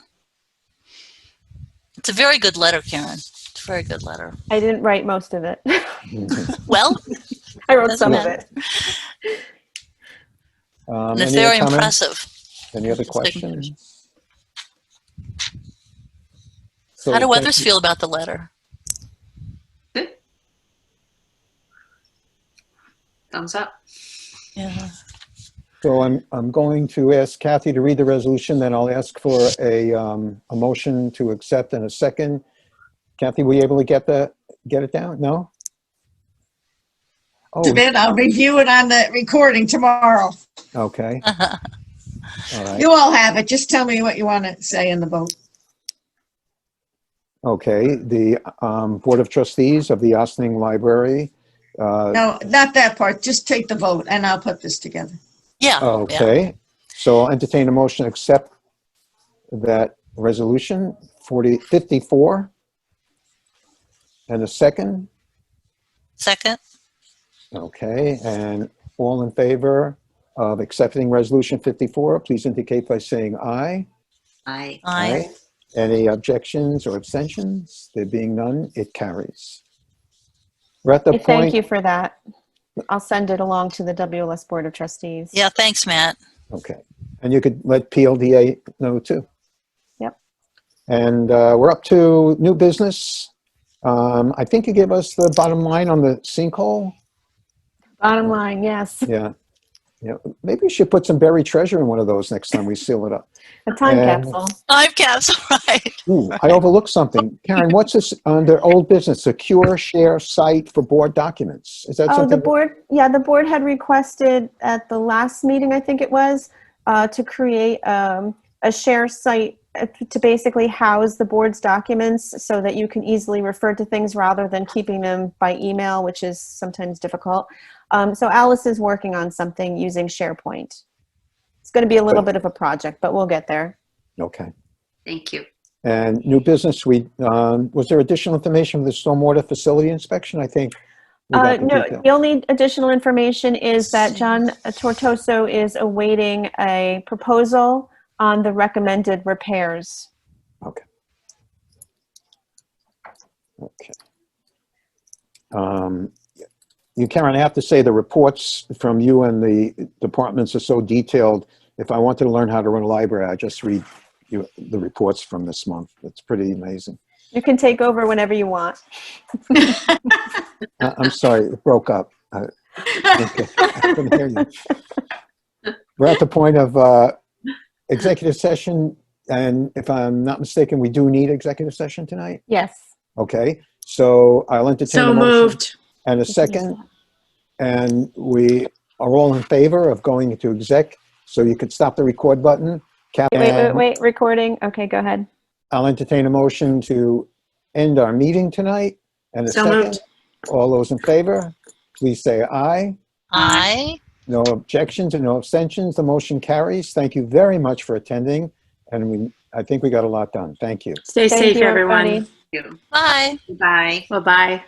It's a very good letter, Karen. It's a very good letter. I didn't write most of it. Well, I wrote doesn't some matter. of it. And it's Any other very comments? impressive. Any other Just taking questions? So How do thank others you. feel about the letter? Good. Thumbs up. Yeah. So I'm going to ask Kathy to read the resolution, then I'll ask for a motion to accept in a second. Kathy, were you able to get it down? No? To Oh, bed, I'll review it on the recording tomorrow. okay. All right. You all have it. Just tell me what you want to say in the vote. Okay. The Board of Trustees of the Ossining Library. No, not that part. Just take the vote and I'll put this together. Yeah. Okay. Yeah. So I'll entertain a motion to accept that resolution 54. And a second. Second. Okay. And all in favor of accepting resolution 54, please indicate by saying aye. Aye. Aye. Any objections or abstentions? There being none, it carries. We're at the Thank point. you for that. I'll send it along to the WLS Board of Trustees. Yeah. Thanks, Matt. Okay. And you could let PLDA know too. Yep. And we're up to new business. I think you gave us the bottom line on the sinkhole. Bottom line, yes. Yeah. Yeah. Maybe we should put some buried treasure in one of those next time we seal it up. A time And- capsule. Time capsule, right? Ooh, I overlooked something. Karen, what's this under old business? Secure share site for board documents. Is that Oh, something? the board had requested at the last meeting, I think it was, to create a share site to basically house the board's documents so that you can easily refer to things rather than keeping them by email, which is sometimes difficult. So Alice is working on something using SharePoint. It's going to be a little bit of a project, but we'll get there. Okay. Thank you. And new business, was there additional information for the stormwater facility inspection? I think. we got the No, detail. the only additional information is that John Tortoso is awaiting a proposal on the recommended repairs. Okay. Okay. Karen, I have to say the reports from you and the departments are so detailed. If I wanted to learn how to run a library, I just read the reports from this month. It's pretty amazing. You can take over whenever you want. I'm sorry, it broke up. Okay. I couldn't hear you. We're at the point of executive session, and if I'm not mistaken, we do need executive session tonight? Yes. Okay, so I'll entertain a So motion. moved. And a second, and we are all in favor of going into exec, so you could stop the record button. Wait, recording. Okay, go ahead. I'll entertain a motion to end our meeting tonight. And a So second, moved. all those in favor, please say aye. Aye. No objections and no abstentions. The motion carries. Thank you very much for attending, and I think we got a lot done. Thank you. Stay Thank safe, you, everyone. everybody. Thank you. Bye. Bye. Bye-bye.